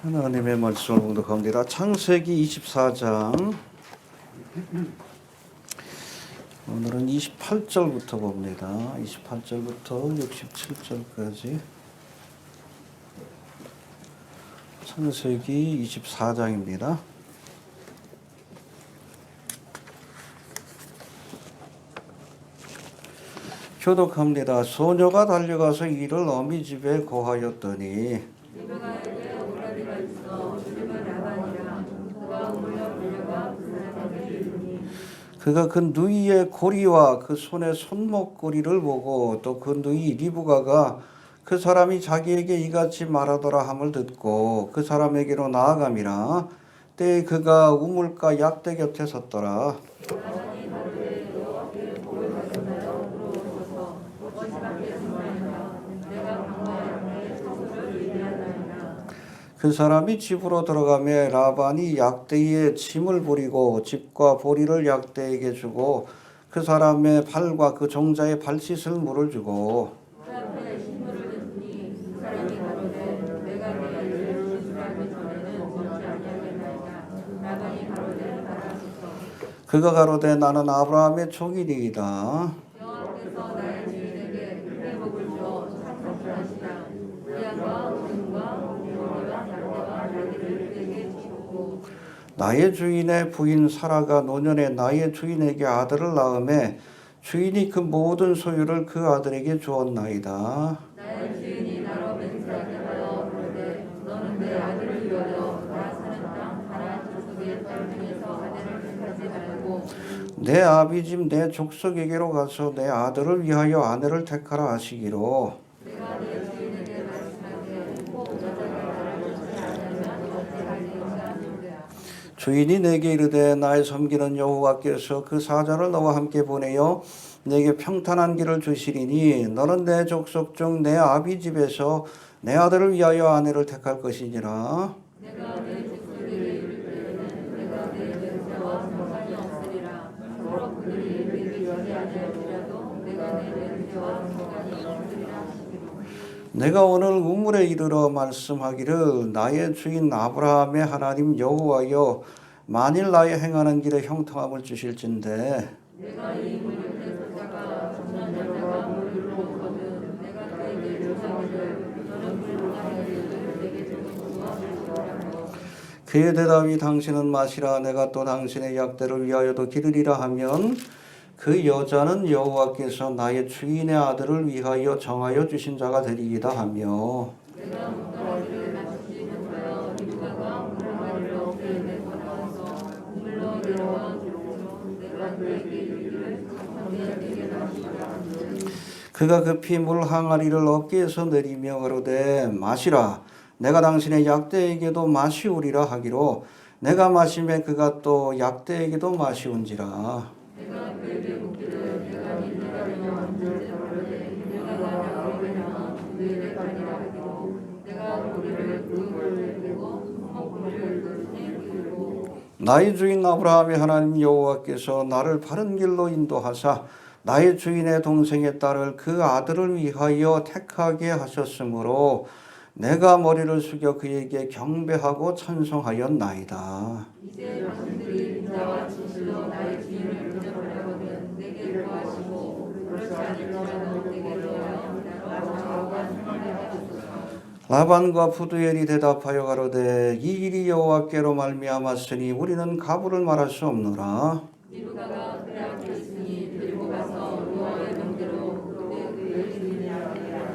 하나님의 말씀을 봉독합니다. 창세기 24장 오늘은 28절부터 봅니다. 28절부터 67절까지 창세기 24장입니다. 교독합니다. 소녀가 달려가서 이를 어미 집에 고하였더니 그가 그 누이의 고리와 그 손의 손목고리를 보고 또 그 누이 리브가가 그 사람이 자기에게 이같이 말하더라 함을 듣고 그 사람에게로 나아감이라. 때에 그가 우물가 약대 곁에 섰더라. 그 사람이 집으로 들어가며 라반이 약대에 짐을 부리고 집과 보리를 약대에게 주고 그 사람의 발과 그 종자의 발 씻을 물을 주고 그가 가로되 나는 아브라함의 종이니이다. 나의 주인의 부인 사라가 노년에 나의 주인에게 아들을 낳음에 주인이 그 모든 소유를 그 아들에게 주었나이다. 나의 주인이 나로 맹세하게 하여 그러되 너는 내 아들을 위하여 나 사는 땅 가나안 족속의 딸 중에서 아들을 택하지 말고 내 아비 집 내 족속에게로 가서 내 아들을 위하여 아내를 택하라 하시기로. 내가 내 주인에게 말씀하되 꼭 여자가 나를 좋지 않으면 어찌 할리인가 하는도다. 주인이 내게 이르되 나의 섬기는 여호와께서 그 사자를 너와 함께 보내어 내게 평탄한 길을 주시리니 너는 내 족속 중 내 아비 집에서 내 아들을 위하여 아내를 택할 것이니라. 내가 내 족속에게 이를 때에는 내가 내 맹세와 상관이 없으리라. 서로 그들이 내게 유리하리라도 내가 내 맹세와 상관이 없으리라 하시기로. 내가 오늘 우물에 이르러 말씀하기를 나의 주인 아브라함의 하나님 여호와여 만일 나의 행하는 길에 형통함을 주실진데 내가 이 물 옆에 서다가 청년 여자가 물을 오거든 내가 그에게 요청하기를 너는 물을 마시기를 내게 조금 부어주시오라고. 그의 대답이 당신은 마시라 내가 또 당신의 약대를 위하여도 기르리라 하면 그 여자는 여호와께서 나의 주인의 아들을 위하여 정하여 주신 자가 되리이다 하며 내가 묵더기를 마치지 못하여 리브가가 물을 마시러 그의 내고 나와서 우물로 내려와 주로 내가 그에게 이르기를 내게 마시라 하니 그가 급히 물 항아리를 어깨에서 내리며 가로되 마시라 내가 당신의 약대에게도 마시우리라 하기로 내가 마심에 그가 또 약대에게도 마시운지라. 내가 그에게 묻기를 내가 니네가며 언제 그러되 내가 나오리라 그의 간이라 하기로 내가 고리를 그 물을 내고 손목고리를 그 손에 끼우고 나의 주인 아브라함의 하나님 여호와께서 나를 바른 길로 인도하사 나의 주인의 동생의 딸을 그 아들을 위하여 택하게 하셨으므로 내가 머리를 숙여 그에게 경배하고 찬송하였나이다. 이제 당신들이 인자와 진실로 나의 주인을 붙잡으려거든 내게 구하시고 그렇지 않을지라도 내게 도하여 나로 좌우가 상하게 하소서. 라반과 푸두엘이 대답하여 가로되 이 일이 여호와께로 말미암았으니 우리는 가부를 말할 수 없노라. 리브가가 그의 앞에 있으니 데리고 가서 여호와의 명대로 그때 그의 주인이 아니라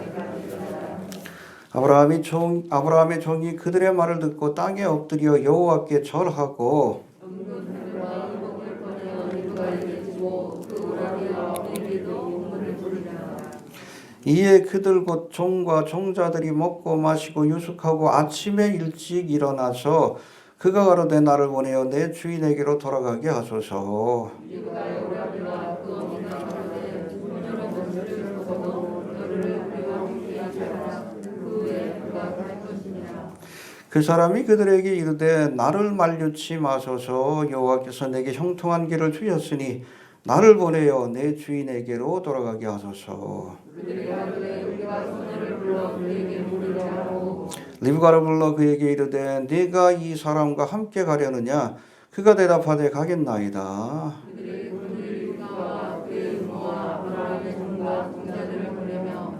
아브라함의 종이 그들의 말을 듣고 땅에 엎드려 여호와께 절하고 은근들과 의복을 꺼내어 리브가에게 주고 그 오라기와 어미에게도 우물을 주리라. 이에 그들 곧 종과 종자들이 먹고 마시고 유숙하고 아침에 일찍 일어나서 그가 가로되 나를 보내어 내 주인에게로 돌아가게 하소서. 리브가의 오라기와 그 어미가 가로되 우물로 먼지를 먹어도 너를 우리와 함께 하라. 그 후에 그가 갈 것이니라. 그 사람이 그들에게 이르되 나를 만류치 마소서. 여호와께서 내게 형통한 길을 주셨으니 나를 보내어 내 주인에게로 돌아가게 하소서. 그들이 가로되 우리가 소녀를 불러 그에게 물으려 하고 리브가를 불러 그에게 이르되 네가 이 사람과 함께 가려느냐? 그가 대답하되 가겠나이다. 그들이 리브가와 그의 부모와 아브라함의 종과 동자들을 보내며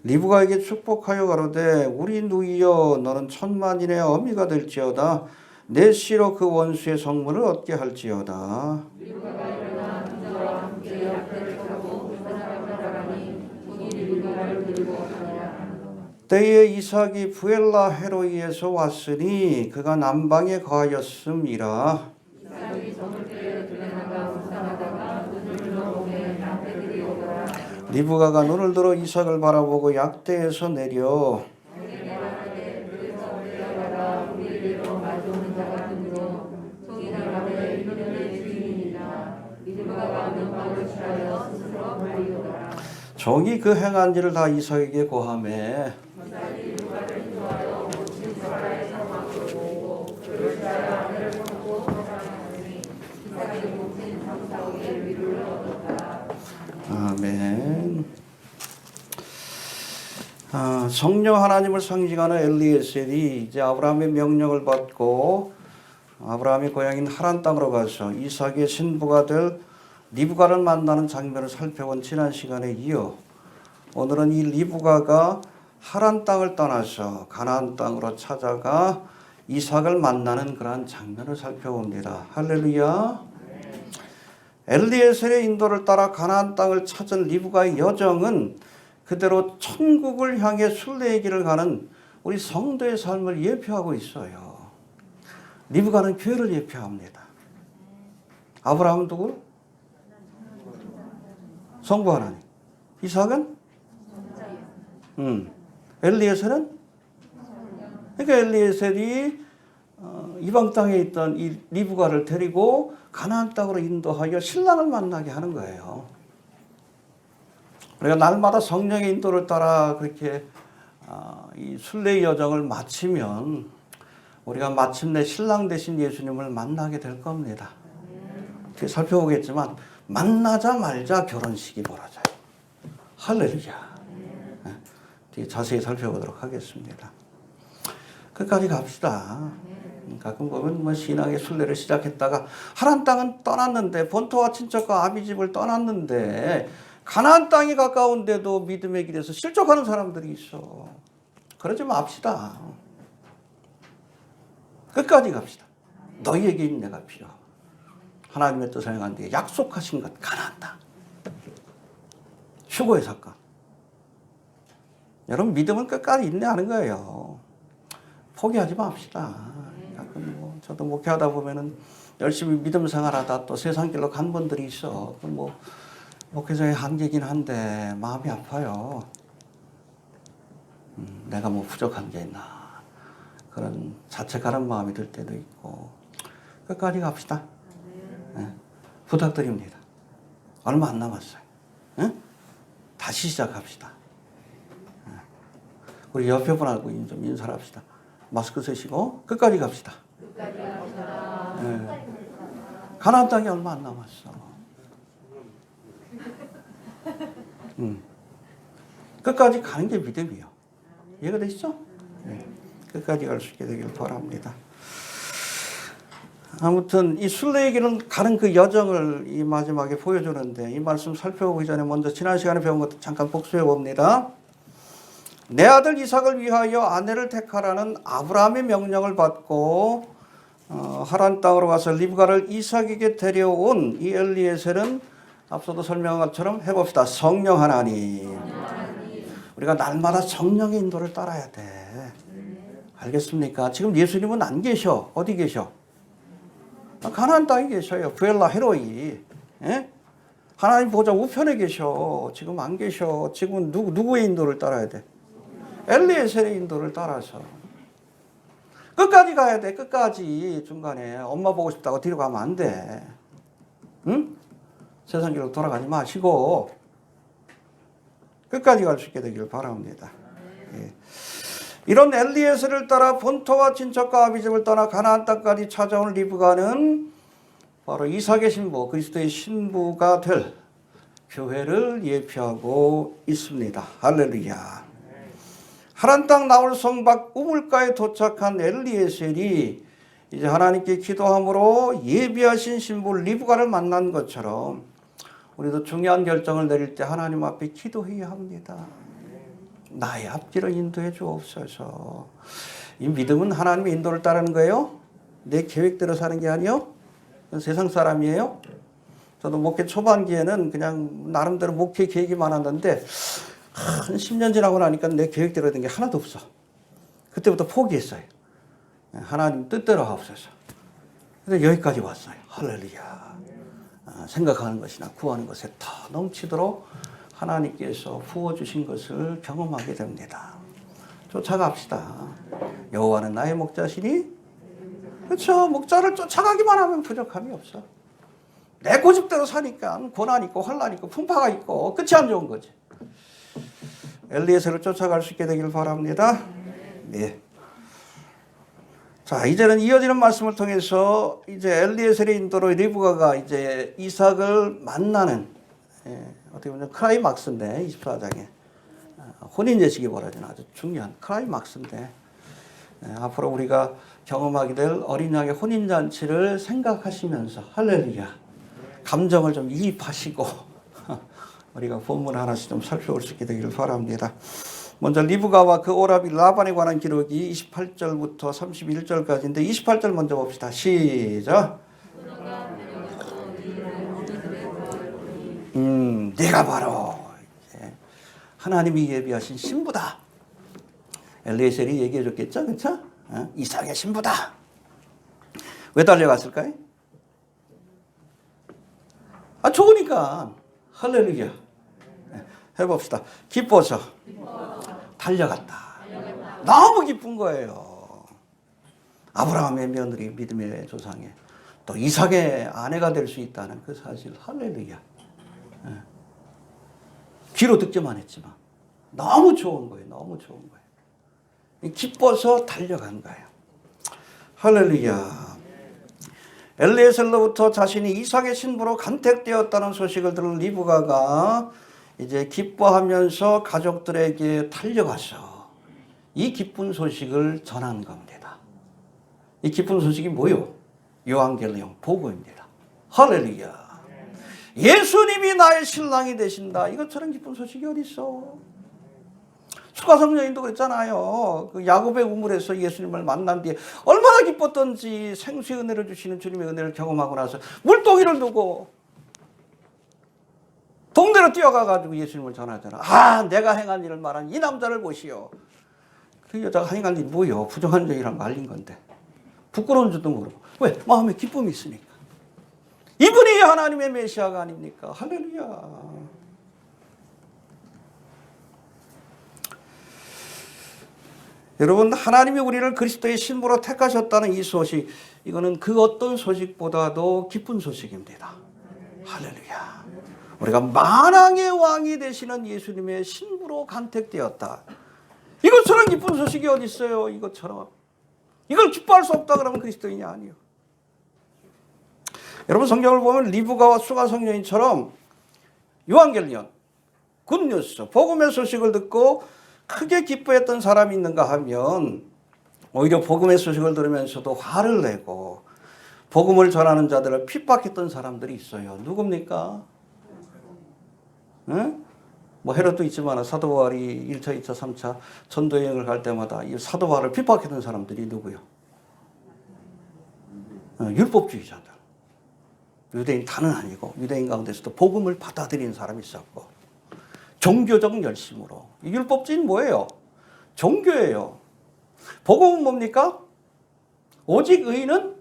리브가에게 축복하여 가로되 우리 누이여 너는 천만인의 어미가 될지어다. 내 씨로 그 원수의 성문을 얻게 할지어다. 리브가가 일어나 그들과 함께 약대를 타고 그 사람을 따라가니 종이 리브가를 들고 가니라. 때에 이삭이 부엘라 헤로이에서 왔으니 그가 남방에 거하였음이라. 이삭이 저물 때에 들에 나가 묵상하다가 눈을 들어보매 양떼들이 오더라. 리브가가 눈을 들어 이삭을 바라보고 약대에서 내려 내게 말하되 그에서 내려가라. 우리에게로 마주오는 자 같으므로 종이 나가되 이는 내 주인이니라. 리브가가 면박을 취하여 스스로 말리오더라. 종이 그 행한 일을 다 이삭에게 고하매 이삭이 리브가를 좋아하여 모친 사라의 상황을 보고 그를 취하여 아내를 품고 살아났으니 이삭이 모친 삼사오의 위를 얻었다. 아멘. 성령 하나님을 상징하는 엘리에셀이 이제 아브라함의 명령을 받고 아브라함의 고향인 하란 땅으로 가서 이삭의 신부가 될 리브가를 만나는 장면을 살펴본 지난 시간에 이어 오늘은 이 리브가가 하란 땅을 떠나서 가나안 땅으로 찾아가 이삭을 만나는 그러한 장면을 살펴봅니다. 할렐루야. 엘리에셀의 인도를 따라 가나안 땅을 찾은 리브가의 여정은 그대로 천국을 향해 순례의 길을 가는 우리 성도의 삶을 예표하고 있어요. 리브가는 교회를 예표합니다. 아브라함은 누구? 성부 하나님. 이삭은? 엘리에셀은? 그러니까 엘리에셀이 이방 땅에 있던 이 리브가를 데리고 가나안 땅으로 인도하여 신랑을 만나게 하는 거예요. 우리가 날마다 성령의 인도를 따라 그렇게 이 순례의 여정을 마치면 우리가 마침내 신랑 되신 예수님을 만나게 될 겁니다. 뒤에 살펴보겠지만 만나자마자 결혼식이 벌어져요. 할렐루야. 뒤에 자세히 살펴보도록 하겠습니다. 끝까지 갑시다. 가끔 보면 뭐 신앙의 순례를 시작했다가 하란 땅은 떠났는데 본토와 친척과 아비집을 떠났는데 가나안 땅이 가까운데도 믿음의 길에서 실족하는 사람들이 있어. 그러지 맙시다. 끝까지 갑시다. 너희에게 인내가 필요하고 하나님의 뜻을 행한 뒤에 약속하신 것 가나안 땅. 휴고의 사건. 여러분 믿음은 끝까지 인내하는 거예요. 포기하지 맙시다. 가끔 뭐 저도 목회하다 보면은 열심히 믿음 생활하다 또 세상 길로 간 분들이 있어. 뭐 목회자의 한계긴 한데 마음이 아파요. 내가 뭐 부족한 게 있나 그런 자책하는 마음이 들 때도 있고 끝까지 갑시다. 네. 부탁드립니다. 얼마 안 남았어요. 네? 다시 시작합시다. 네. 우리 옆에 분하고 좀 인사를 합시다. 마스크 쓰시고 끝까지 갑시다. 끝까지 갑시다. 네. 가나안 땅이 얼마 안 남았어. 끝까지 가는 게 믿음이요. 이해가 되시죠? 네. 끝까지 갈 수 있게 되길 바랍니다. 아무튼 이 순례의 길은 가는 그 여정을 이 마지막에 보여주는데 이 말씀 살펴보기 전에 먼저 지난 시간에 배운 것도 잠깐 복수해 봅니다. 내 아들 이삭을 위하여 아내를 택하라는 아브라함의 명령을 받고 하란 땅으로 가서 리브가를 이삭에게 데려온 이 엘리에셀은 앞서도 설명한 것처럼 해봅시다. 성령 하나님. 우리가 날마다 성령의 인도를 따라야 돼. 알겠습니까? 지금 예수님은 안 계셔. 어디 계셔? 가나안 땅에 계셔요. 부엘라 헤로이. 예? 하나님 보좌 우편에 계셔. 지금 안 계셔. 지금은 누구의 인도를 따라야 돼? 엘리에셀의 인도를 따라서. 끝까지 가야 돼. 끝까지. 중간에 엄마 보고 싶다고 뒤로 가면 안 돼. 응? 세상 길로 돌아가지 마시고 끝까지 갈 수 있게 되길 바랍니다. 예. 이런 엘리에셀을 따라 본토와 친척과 아비집을 떠나 가나안 땅까지 찾아온 리브가는 바로 이삭의 신부, 그리스도의 신부가 될 교회를 예표하고 있습니다. 할렐루야. 하란 땅 나홀 성밖 우물가에 도착한 엘리에셀이 이제 하나님께 기도함으로 예비하신 신부 리브가를 만난 것처럼 우리도 중요한 결정을 내릴 때 하나님 앞에 기도해야 합니다. 나의 앞길을 인도해 주옵소서. 이 믿음은 하나님의 인도를 따르는 거예요. 내 계획대로 사는 게 아니요. 세상 사람이에요. 저도 목회 초반기에는 그냥 나름대로 목회 계획이 많았는데 한 10년 지나고 나니까 내 계획대로 된 게 하나도 없어. 그때부터 포기했어요. 하나님 뜻대로 하옵소서. 그래서 여기까지 왔어요. 할렐루야. 생각하는 것이나 구하는 것에 더 넘치도록 하나님께서 부어주신 것을 경험하게 됩니다. 쫓아갑시다. 여호와는 나의 목자시니, 그렇죠. 목자를 쫓아가기만 하면 부족함이 없어. 내 고집대로 사니까 고난 있고 환난 있고 풍파가 있고 끝이 안 좋은 거지. 엘리에셀을 쫓아갈 수 있게 되길 바랍니다. 네. 자, 이제는 이어지는 말씀을 통해서 이제 엘리에셀의 인도로 리브가가 이제 이삭을 만나는, 어떻게 보면 클라이막스인데 24장에 혼인 예식이 벌어지는 아주 중요한 클라이막스인데, 앞으로 우리가 경험하게 될 어린 양의 혼인 잔치를 생각하시면서 할렐루야 감정을 좀 이입하시고 우리가 본문 하나씩 좀 살펴볼 수 있게 되기를 바랍니다. 먼저 리브가와 그 오라비 라반에 관한 기록이 28절부터 31절까지인데 28절 먼저 봅시다. 시작. 네가 바로 하나님이 예비하신 신부다. 엘리에셀이 얘기해 줬겠죠, 그렇죠? 이삭의 신부다. 왜 달려갔을까요? 좋으니까. 할렐루야. 해봅시다. 기뻐서 달려갔다. 너무 기쁜 거예요. 아브라함의 며느리, 믿음의 조상에 또 이삭의 아내가 될 수 있다는 그 사실. 할렐루야. 귀로 듣기만 했지만 너무 좋은 거예요. 너무 좋은 거예요. 기뻐서 달려간 거예요. 할렐루야. 엘리에셀로부터 자신이 이삭의 신부로 간택되었다는 소식을 들은 리브가가 이제 기뻐하면서 가족들에게 달려가서 이 기쁜 소식을 전한 겁니다. 이 기쁜 소식이 뭐요? 요한계시록 복음입니다. 할렐루야. 예수님이 나의 신랑이 되신다. 이것처럼 기쁜 소식이 어디 있어? 수가성녀인도 그랬잖아요. 그 야곱의 우물에서 예수님을 만난 뒤에 얼마나 기뻤던지 생수의 은혜를 주시는 주님의 은혜를 경험하고 나서 물동이를 두고 동네로 뛰어가가지고 예수님을 전하잖아. 내가 행한 일을 말한 이 남자를 보시오. 그 여자가 행한 일이 뭐요? 부정한 일이란 말린 건데. 부끄러운 줄도 모르고. 왜? 마음에 기쁨이 있으니까. 이분이 하나님의 메시아가 아닙니까? 할렐루야. 여러분, 하나님이 우리를 그리스도의 신부로 택하셨다는 이 소식, 이거는 그 어떤 소식보다도 기쁜 소식입니다. 할렐루야. 우리가 만왕의 왕이 되시는 예수님의 신부로 간택되었다. 이것처럼 기쁜 소식이 어디 있어요? 이것처럼. 이걸 기뻐할 수 없다 그러면 그리스도인이 아니에요. 여러분, 성경을 보면 리브가와 수가성녀인처럼 요한계시록, 굿뉴스, 복음의 소식을 듣고 크게 기뻐했던 사람이 있는가 하면 오히려 복음의 소식을 들으면서도 화를 내고 복음을 전하는 자들을 핍박했던 사람들이 있어요. 누굽니까? 응? 뭐 헤롯도 있지만 사도 바울이 1차, 2차, 3차 전도여행을 갈 때마다 이 사도 바울을 핍박했던 사람들이 누구요? 율법주의자들. 유대인 다는 아니고 유대인 가운데서도 복음을 받아들이는 사람이 있었고 종교적 열심으로. 율법주의는 뭐예요? 종교예요. 복음은 뭡니까? 오직 의인은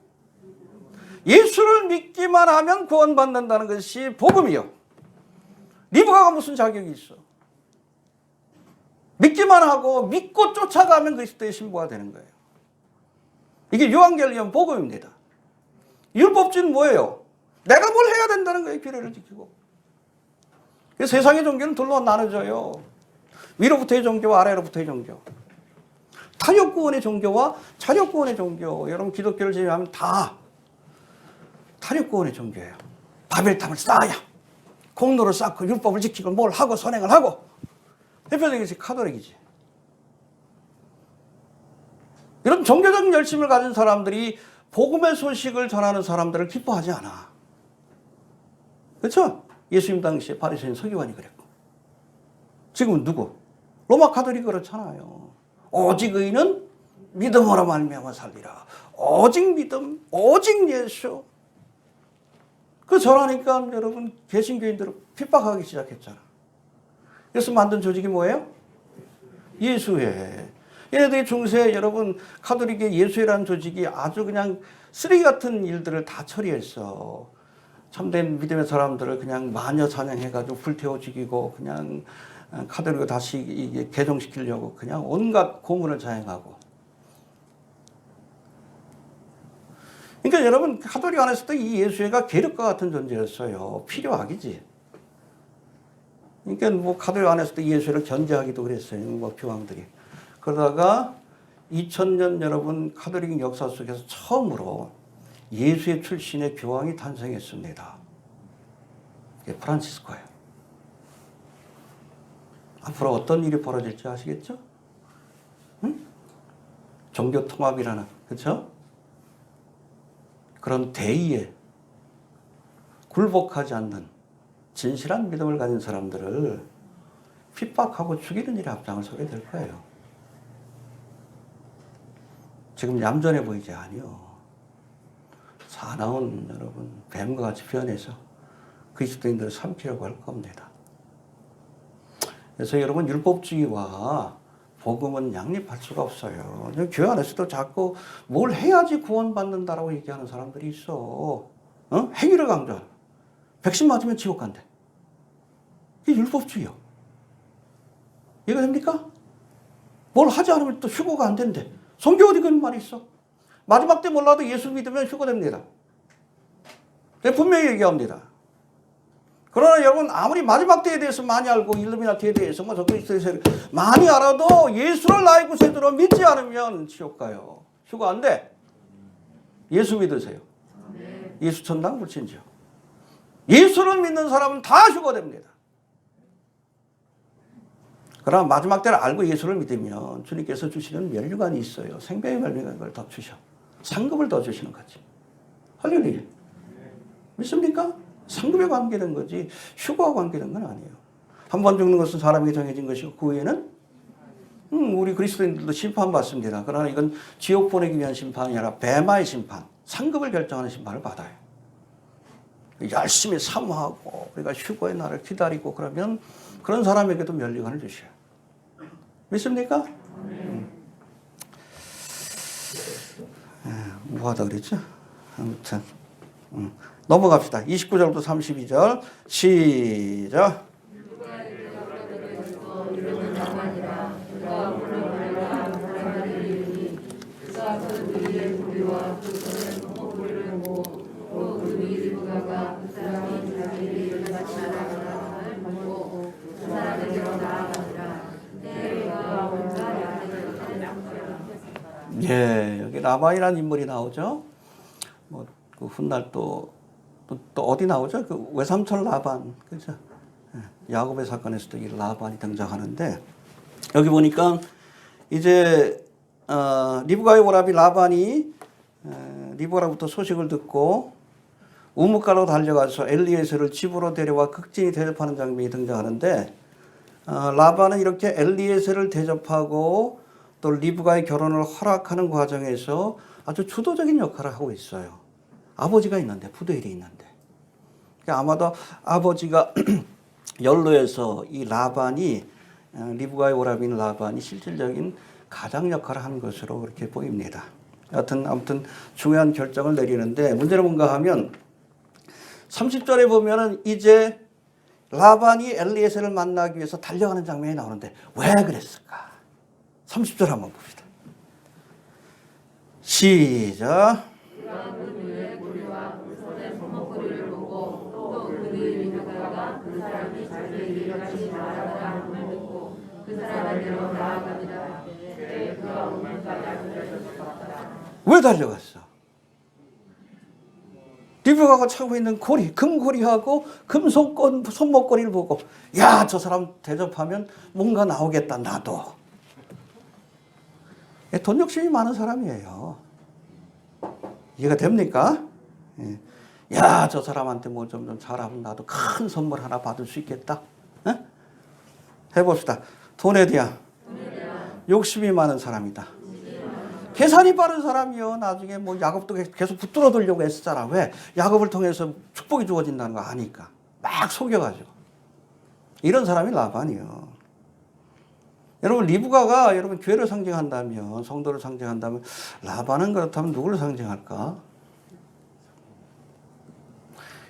예수를 믿기만 하면 구원받는다는 것이 복음이요. 리브가가 무슨 자격이 있어? 믿기만 하고 믿고 쫓아가면 그리스도의 신부가 되는 거예요. 이게 요한계시록 복음입니다. 율법주의는 뭐예요? 내가 뭘 해야 된다는 거예요. 규례를 지키고. 세상의 종교는 둘로 나눠져요. 위로부터의 종교와 아래로부터의 종교. 탐욕구원의 종교와 자력구원의 종교. 여러분 기독교를 제외하면 다 탐욕구원의 종교예요. 바벨탑을 쌓아야 공로를 쌓고 율법을 지키고 뭘 하고 선행을 하고. 대표적인 것이 카톨릭이지. 이런 종교적 열심을 가진 사람들이 복음의 소식을 전하는 사람들을 기뻐하지 않아. 그렇죠? 예수님 당시에 바리새인 서기관이 그랬고, 지금은 누구? 로마 가톨릭이 그렇잖아요. 오직 의인은 믿음으로 말미암아 살리라. 오직 믿음, 오직 예수. 그 전하니까 여러분 개신교인들을 핍박하기 시작했잖아. 그래서 만든 조직이 뭐예요? 예수회. 얘네들이 중세 여러분 가톨릭의 예수회라는 조직이 아주 그냥 쓰레기 같은 일들을 다 처리했어. 참된 믿음의 사람들을 그냥 마녀 사냥해가지고 불태워 죽이고 그냥 카톨릭을 다시 이게 개종시키려고 그냥 온갖 고문을 자행하고. 그러니까 여러분 가톨릭 안에서도 이 예수회가 계륵과 같은 존재였어요. 필요악이지. 그러니까 뭐 가톨릭 안에서도 예수회를 견제하기도 그랬어요. 뭐 교황들이. 그러다가 2000년 여러분 가톨릭 역사 속에서 처음으로 예수회 출신의 교황이 탄생했습니다. 이게 프란치스코예요. 앞으로 어떤 일이 벌어질지 아시겠죠? 응? 종교 통합이라는, 그렇죠? 그런 대의에 굴복하지 않는 진실한 믿음을 가진 사람들을 핍박하고 죽이는 일에 앞장을 서게 될 거예요. 지금 얌전해 보이지 아니요. 사나운 여러분 뱀과 같이 변해서 그리스도인들을 삼키려고 할 겁니다. 그래서 여러분 율법주의와 복음은 양립할 수가 없어요. 교회 안에서도 자꾸 뭘 해야지 구원받는다라고 얘기하는 사람들이 있어. 행위를 강조하는. 백신 맞으면 지옥 간대. 이게 율법주의요. 이해가 됩니까? 뭘 하지 않으면 또 휴거가 안 된대. 성경 어디 그런 말이 있어? 마지막 때 몰라도 예수 믿으면 휴거됩니다. 제가 분명히 얘기합니다. 그러나 여러분 아무리 마지막 때에 대해서 많이 알고 일루미나티에 대해서 뭐 그리스도에 많이 알아도 예수를 나의 구세주로 믿지 않으면 지옥 가요. 휴거 안 돼. 예수 믿으세요. 예수 천당 불친지요. 예수를 믿는 사람은 다 휴거됩니다. 그러나 마지막 때를 알고 예수를 믿으면 주님께서 주시는 면류관이 있어요. 생명의 면류관을 더 주셔. 상급을 더 주시는 거지. 할렐루야. 믿습니까? 상급에 관계된 거지 휴거와 관계된 건 아니에요. 한 번 죽는 것은 사람에게 정해진 것이고 그 후에는 우리 그리스도인들도 심판받습니다. 그러나 이건 지옥 보내기 위한 심판이 아니라 뱀마의 심판, 상급을 결정하는 심판을 받아요. 열심히 사모하고 우리가 휴거의 날을 기다리고 그러면 그런 사람에게도 면류관을 주셔요. 믿습니까? 뭐 하다 그랬죠? 아무튼 넘어갑시다. 29절부터 32절 시작. 예, 여기 라반이라는 인물이 나오죠. 뭐 그 훗날 또 어디 나오죠? 그 외삼촌 라반, 그죠? 야곱의 사건에서도 이 라반이 등장하는데 여기 보니까 이제 리브가의 오라비 라반이 리브가로부터 소식을 듣고 우뭇가로 달려가서 엘리에셀을 집으로 데려와 극진히 대접하는 장면이 등장하는데 라반은 이렇게 엘리에셀을 대접하고 또 리브가의 결혼을 허락하는 과정에서 아주 주도적인 역할을 하고 있어요. 아버지가 있는데, 부도엘이 있는데. 아마도 아버지가 연로해서 이 라반이 리브가의 오라비인 라반이 실질적인 가장 역할을 한 것으로 그렇게 보입니다. 아무튼 중요한 결정을 내리는데 문제는 뭔가 하면 30절에 보면은 이제 라반이 엘리에셀을 만나기 위해서 달려가는 장면이 나오는데 왜 그랬을까? 30절 한번 봅시다. 시작. 왜 달려갔어? 리브가가 차고 있는 고리, 금고리하고 손목고리를 보고 야, 저 사람 대접하면 뭔가 나오겠다, 나도. 돈 욕심이 많은 사람이에요. 이해가 됩니까? 예. 야, 저 사람한테 뭐 좀 잘하면 나도 큰 선물 하나 받을 수 있겠다. 예? 해봅시다. 돈에 대한 욕심이 많은 사람이다. 계산이 빠른 사람이요. 나중에 뭐 야곱도 계속 붙들어 두려고 했었잖아. 왜? 야곱을 통해서 축복이 주어진다는 거 아니까. 막 속여가지고. 이런 사람이 라반이요. 여러분, 리브가가 여러분 교회를 상징한다면, 성도를 상징한다면, 라반은 그렇다면 누구를 상징할까?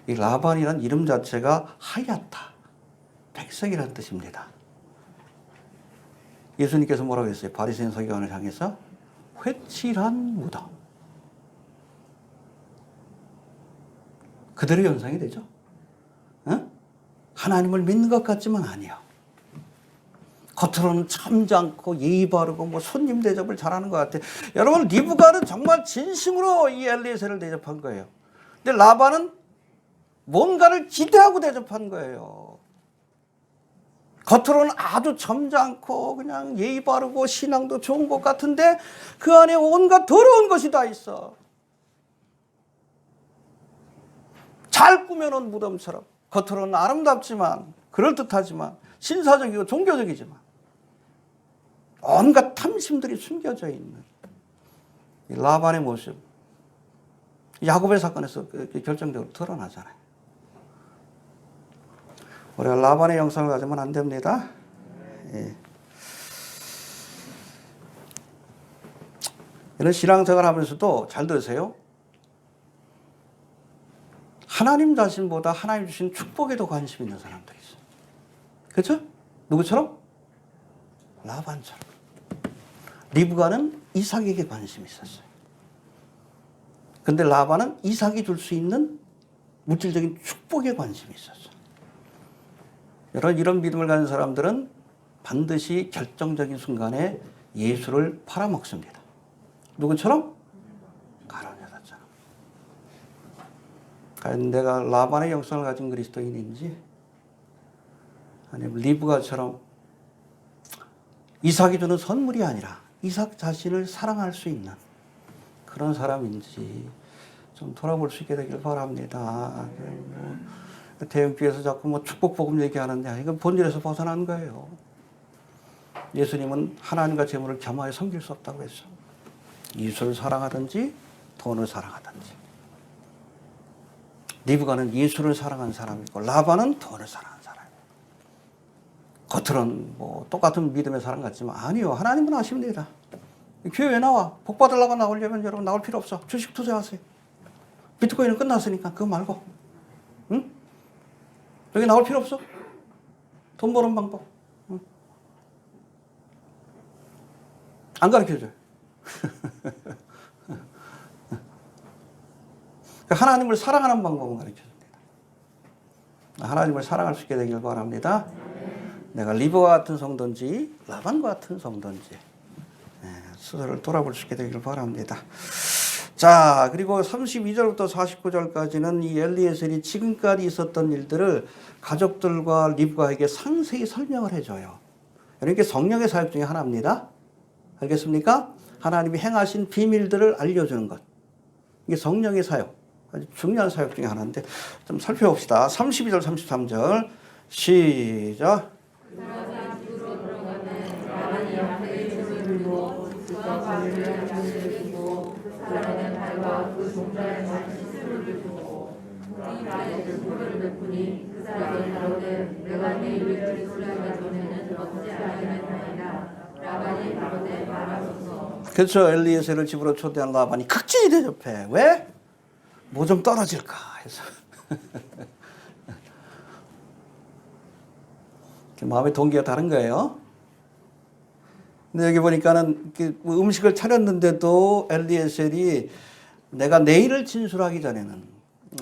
이 라반이라는 이름 자체가 하얗다, 백색이라는 뜻입니다. 예수님께서 뭐라고 했어요? 바리새인 서기관을 향해서 회칠한 무덤. 그대로 연상이 되죠? 어? 하나님을 믿는 것 같지만 아니요. 겉으로는 참지 않고 예의 바르고 뭐 손님 대접을 잘하는 것 같아요. 여러분, 리브가는 정말 진심으로 이 엘리에셀을 대접한 거예요. 근데 라반은 뭔가를 기대하고 대접한 거예요. 겉으로는 아주 점잖고 그냥 예의 바르고 신앙도 좋은 것 같은데 그 안에 온갖 더러운 것이 다 있어. 잘 꾸며놓은 무덤처럼 겉으로는 아름답지만 그럴듯하지만 신사적이고 종교적이지만 온갖 탐심들이 숨겨져 있는 이 라반의 모습, 야곱의 사건에서 결정적으로 드러나잖아요. 우리가 라반의 영상을 가지면 안 됩니다. 예. 이런 신앙생활 하면서도 잘 들으세요. 하나님 자신보다 하나님 주신 축복에도 관심 있는 사람들이 있어요. 그렇죠? 누구처럼? 라반처럼. 리브가는 이삭에게 관심이 있었어요. 근데 라반은 이삭이 줄 수 있는 물질적인 축복에 관심이 있었어요. 여러분, 이런 믿음을 가진 사람들은 반드시 결정적인 순간에 예수를 팔아먹습니다. 누구처럼? 가룟 여자처럼. 과연 내가 라반의 영성을 가진 그리스도인인지 아니면 리브가처럼 이삭이 주는 선물이 아니라 이삭 자신을 사랑할 수 있는 그런 사람인지 좀 돌아볼 수 있게 되길 바랍니다. 대형교회에서 자꾸 뭐 축복 복음 얘기하는데 이건 본질에서 벗어난 거예요. 예수님은 하나님과 재물을 겸하여 섬길 수 없다고 했어. 예수를 사랑하든지 돈을 사랑하든지. 리브가는 예수를 사랑한 사람이고 라반은 돈을 사랑한 사람이에요. 겉으로는 뭐 똑같은 믿음의 사람 같지만 아니요. 하나님은 아십니다. 교회에 나와. 복 받으려고 나오려면 여러분 나올 필요 없어. 주식 투자하세요. 비트코인은 끝났으니까 그거 말고. 응? 여기 나올 필요 없어. 돈 버는 방법. 응? 안 가르쳐줘요. 하나님을 사랑하는 방법은 가르쳐줍니다. 하나님을 사랑할 수 있게 되길 바랍니다. 내가 리브와 같은 성도인지 라반과 같은 성도인지 스스로를 돌아볼 수 있게 되길 바랍니다. 자, 그리고 32절부터 49절까지는 이 엘리에셀이 지금까지 있었던 일들을 가족들과 리브가에게 상세히 설명을 해줘요. 이렇게 성령의 사역 중에 하나입니다. 알겠습니까? 하나님이 행하신 비밀들을 알려주는 것. 이게 성령의 사역. 아주 중요한 사역 중에 하나인데 좀 살펴봅시다. 32절, 33절 시작. 그렇죠. 엘리에셀을 집으로 초대한 라반이 극진히 대접해. 왜? 뭐 좀 떨어질까 해서. 마음의 동기가 다른 거예요. 근데 여기 보니까는 음식을 차렸는데도 엘리에셀이 내가 내일을 진술하기 전에는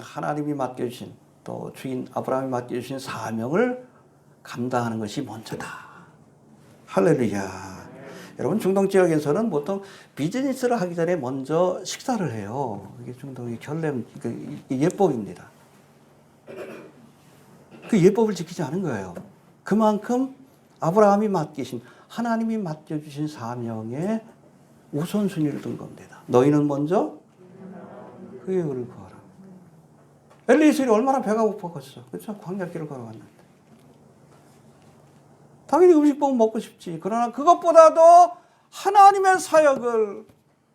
하나님이 맡겨주신 또 주인 아브라함이 맡겨주신 사명을 감당하는 것이 먼저다. 할렐루야. 여러분, 중동 지역에서는 보통 비즈니스를 하기 전에 먼저 식사를 해요. 이게 중동의 결례, 예법입니다. 그 예법을 지키지 않은 거예요. 그만큼 아브라함이 맡기신, 하나님이 맡겨주신 사명에 우선순위를 둔 겁니다. 너희는 먼저 그의 의를 구하라. 엘리에셀이 얼마나 배가 고팠겠어. 그렇죠? 광야길을 걸어갔는데. 당연히 음식 보면 먹고 싶지. 그러나 그것보다도 하나님의 사역을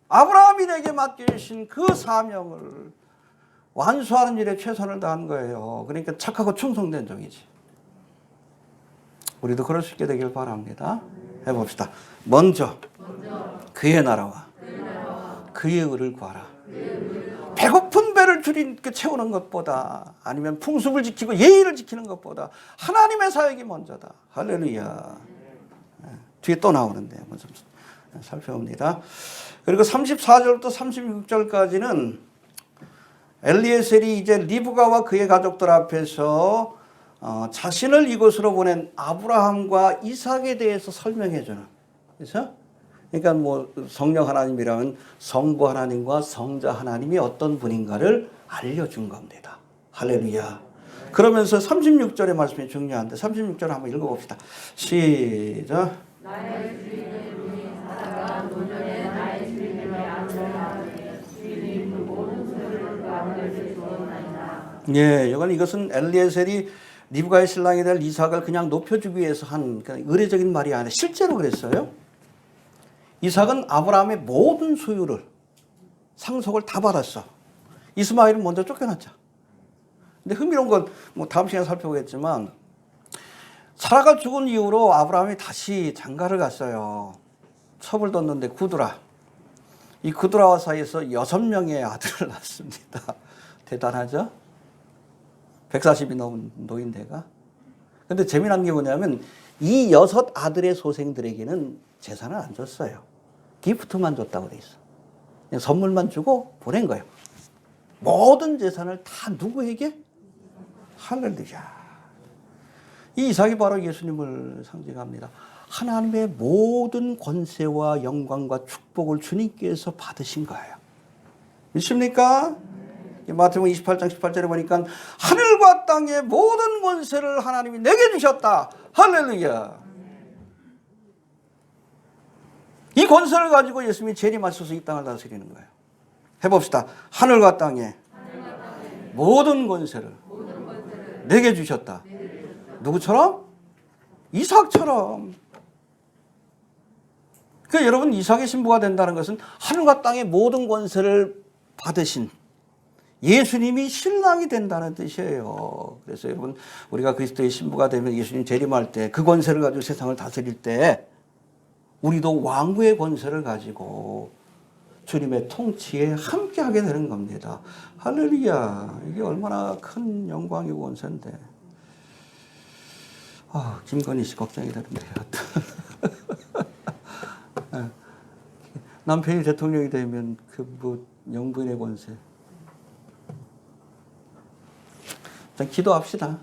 아브라함이 내게 맡기신 그 사명을 완수하는 일에 최선을 다한 거예요. 그러니까 착하고 충성된 종이지. 우리도 그럴 수 있게 되길 바랍니다. 해봅시다. 먼저 그의 나라와 그의 의를 구하라. 배고픈 배를 채우는 것보다 아니면 풍습을 지키고 예의를 지키는 것보다 하나님의 사역이 먼저다. 할렐루야. 뒤에 또 나오는데 한번 좀 살펴봅니다. 그리고 34절부터 36절까지는 엘리에셀이 이제 리브가와 그의 가족들 앞에서 자신을 이곳으로 보낸 아브라함과 이삭에 대해서 설명해 주는. 그렇죠? 그러니까 뭐 성령 하나님이라면 성부 하나님과 성자 하나님이 어떤 분인가를 알려준 겁니다. 할렐루야. 그러면서 36절의 말씀이 중요한데 36절 한번 읽어봅시다. 시작. 나의 주인의 눈이 살아가 노년에 나의 주인을 안전하게 주인이 그 모든 소리를 그 아들에게 주었나이다. 예, 이것은 엘리에셀이 리브가의 신랑이 될 이삭을 그냥 높여주기 위해서 한 의례적인 말이 아니라 실제로 그랬어요. 이삭은 아브라함의 모든 소유를 상속을 다 받았어. 이스마엘은 먼저 쫓겨났죠. 근데 흥미로운 건 뭐 다음 시간에 살펴보겠지만 사라가 죽은 이후로 아브라함이 다시 장가를 갔어요. 첩을 뒀는데 구두라. 이 구두라와 사이에서 6명의 아들을 낳습니다. 대단하죠? 140이 넘은 노인네가. 근데 재미난 게 뭐냐면 이 6 아들의 소생들에게는 재산을 안 줬어요. 기프트만 줬다고 돼 있어. 그냥 선물만 주고 보낸 거예요. 모든 재산을 다 누구에게? 할렐루야. 이 이삭이 바로 예수님을 상징합니다. 하나님의 모든 권세와 영광과 축복을 주님께서 받으신 거예요. 믿습니까? 마태복음 28장 18절에 보니까 하늘과 땅의 모든 권세를 하나님이 내게 주셨다. 할렐루야. 이 권세를 가지고 예수님이 재림하셔서 이 땅을 다스리는 거예요. 해봅시다. 하늘과 땅의 모든 권세를 내게 주셨다. 누구처럼? 이삭처럼. 그러니까 여러분 이삭의 신부가 된다는 것은 하늘과 땅의 모든 권세를 받으신 예수님이 신랑이 된다는 뜻이에요. 그래서 여러분 우리가 그리스도의 신부가 되면 예수님 재림할 때 그 권세를 가지고 세상을 다스릴 때 우리도 왕국의 권세를 가지고 주님의 통치에 함께하게 되는 겁니다. 할렐루야. 이게 얼마나 큰 영광이고 권세인데. 김건희 씨 걱정이 되는데요. 남편이 대통령이 되면 영부인의 권세. 일단 기도합시다.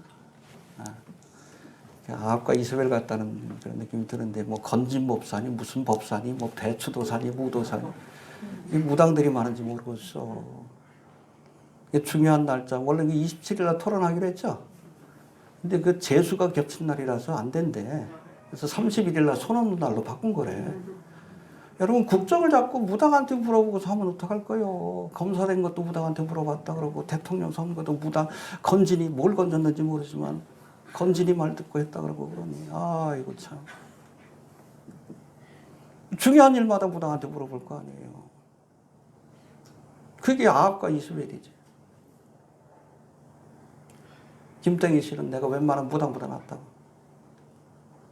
아합과 이스벨 같다는 그런 느낌이 드는데 뭐 건진 법사니 무슨 법사니 뭐 배추도사니 무도사니 이 무당들이 많은지 모르겠어. 이게 중요한 날짜 원래 27일 날 토론하기로 했죠. 근데 그 재수가 겹친 날이라서 안 된대. 그래서 31일 날 손 없는 날로 바꾼 거래. 여러분 국정을 자꾸 무당한테 물어보고서 하면 어떡할 거예요. 검사된 것도 무당한테 물어봤다 그러고 대통령 선거도 무당 건진이 뭘 건졌는지 모르지만 건진이 말 듣고 했다 그러고 그러니 이거 참 중요한 일마다 무당한테 물어볼 거 아니에요. 그게 아합과 이스벨이지. 김땡이 씨는 내가 웬만한 무당보다 낫다고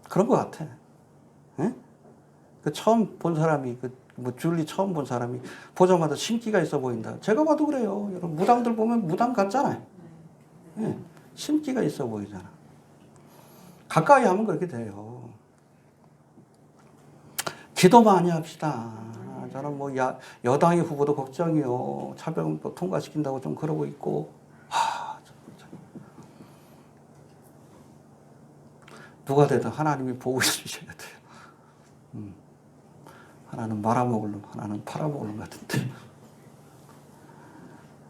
그런 것 같아. 에? 그 처음 본 사람이 줄리 처음 본 사람이 보자마자 신기가 있어 보인다. 제가 봐도 그래요. 여러분 무당들 보면 무당 같잖아요. 예, 신기가 있어 보이잖아. 가까이 하면 그렇게 돼요. 기도 많이 합시다. 저는 뭐 여당의 후보도 걱정이요. 차별금법 통과시킨다고 좀 그러고 있고. 누가 되든 하나님이 보고 있으셔야 돼요. 하나는 말아먹을 놈, 하나는 팔아먹을 놈 같은데.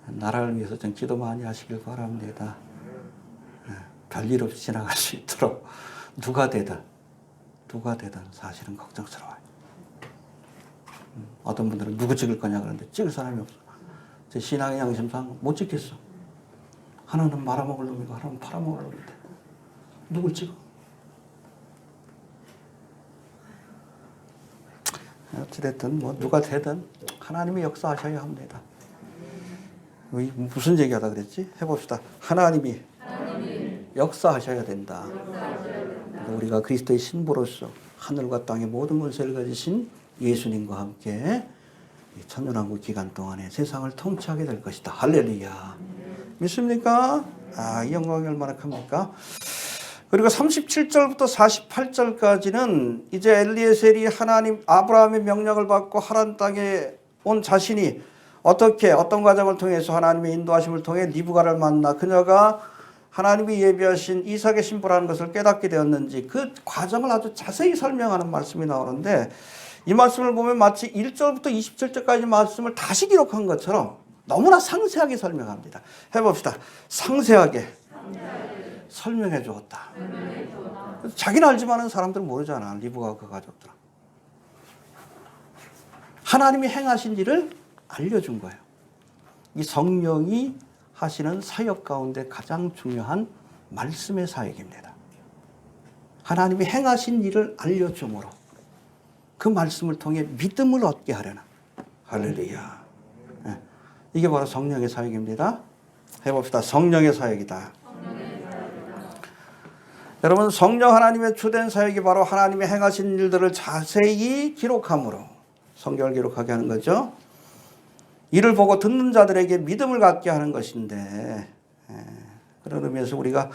나라를 위해서 좀 기도 많이 하시길 바랍니다. 별일 없이 지나갈 수 있도록 누가 되든 사실은 걱정스러워요. 어떤 분들은 누구 찍을 거냐 그러는데 찍을 사람이 없어. 제 신앙의 양심상 못 찍겠어. 하나는 말아먹을 놈이고 하나는 팔아먹을 놈인데 누굴 찍어? 어찌됐든 뭐 누가 되든 하나님이 역사하셔야 합니다. 무슨 얘기하다 그랬지? 해봅시다. 하나님이 역사하셔야 된다. 우리가 그리스도의 신부로서 하늘과 땅의 모든 권세를 가지신 예수님과 함께 천년왕국 기간 동안에 세상을 통치하게 될 것이다. 할렐루야. 믿습니까? 이 영광이 얼마나 큽니까? 그리고 37절부터 48절까지는 이제 엘리에셀이 하나님 아브라함의 명령을 받고 하란 땅에 온 자신이 어떻게 어떤 과정을 통해서 하나님의 인도하심을 통해 리브가를 만나 그녀가 하나님이 예비하신 이삭의 신부라는 것을 깨닫게 되었는지 그 과정을 아주 자세히 설명하는 말씀이 나오는데 이 말씀을 보면 마치 1절부터 27절까지 말씀을 다시 기록한 것처럼 너무나 상세하게 설명합니다. 해봅시다. 상세하게 설명해 주었다. 자기는 알지만은 사람들은 모르잖아. 리브가 그 가족들. 하나님이 행하신 일을 알려준 거예요. 이 성령이 하시는 사역 가운데 가장 중요한 말씀의 사역입니다. 하나님이 행하신 일을 알려줌으로 그 말씀을 통해 믿음을 얻게 하려는 할렐루야. 이게 바로 성령의 사역입니다. 해봅시다. 성령의 사역이다. 여러분 성령 하나님의 주된 사역이 바로 하나님의 행하신 일들을 자세히 기록함으로 성경을 기록하게 하는 거죠. 이를 보고 듣는 자들에게 믿음을 갖게 하는 것인데 그런 의미에서 우리가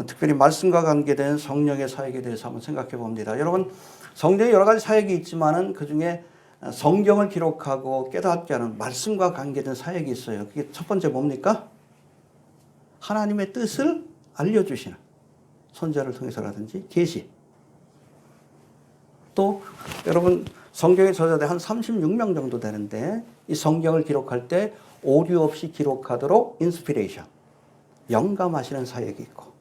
특별히 말씀과 관계된 성령의 사역에 대해서 한번 생각해 봅니다. 여러분 성경에 여러 가지 사역이 있지만은 그중에 성경을 기록하고 깨닫게 하는 말씀과 관계된 사역이 있어요. 그게 첫 번째 뭡니까? 하나님의 뜻을 알려주시는 선지자를 통해서라든지 계시. 또 여러분 성경에 저자들 한 36명 정도 되는데 이 성경을 기록할 때 오류 없이 기록하도록 인스피레이션, 영감하시는 사역이 있고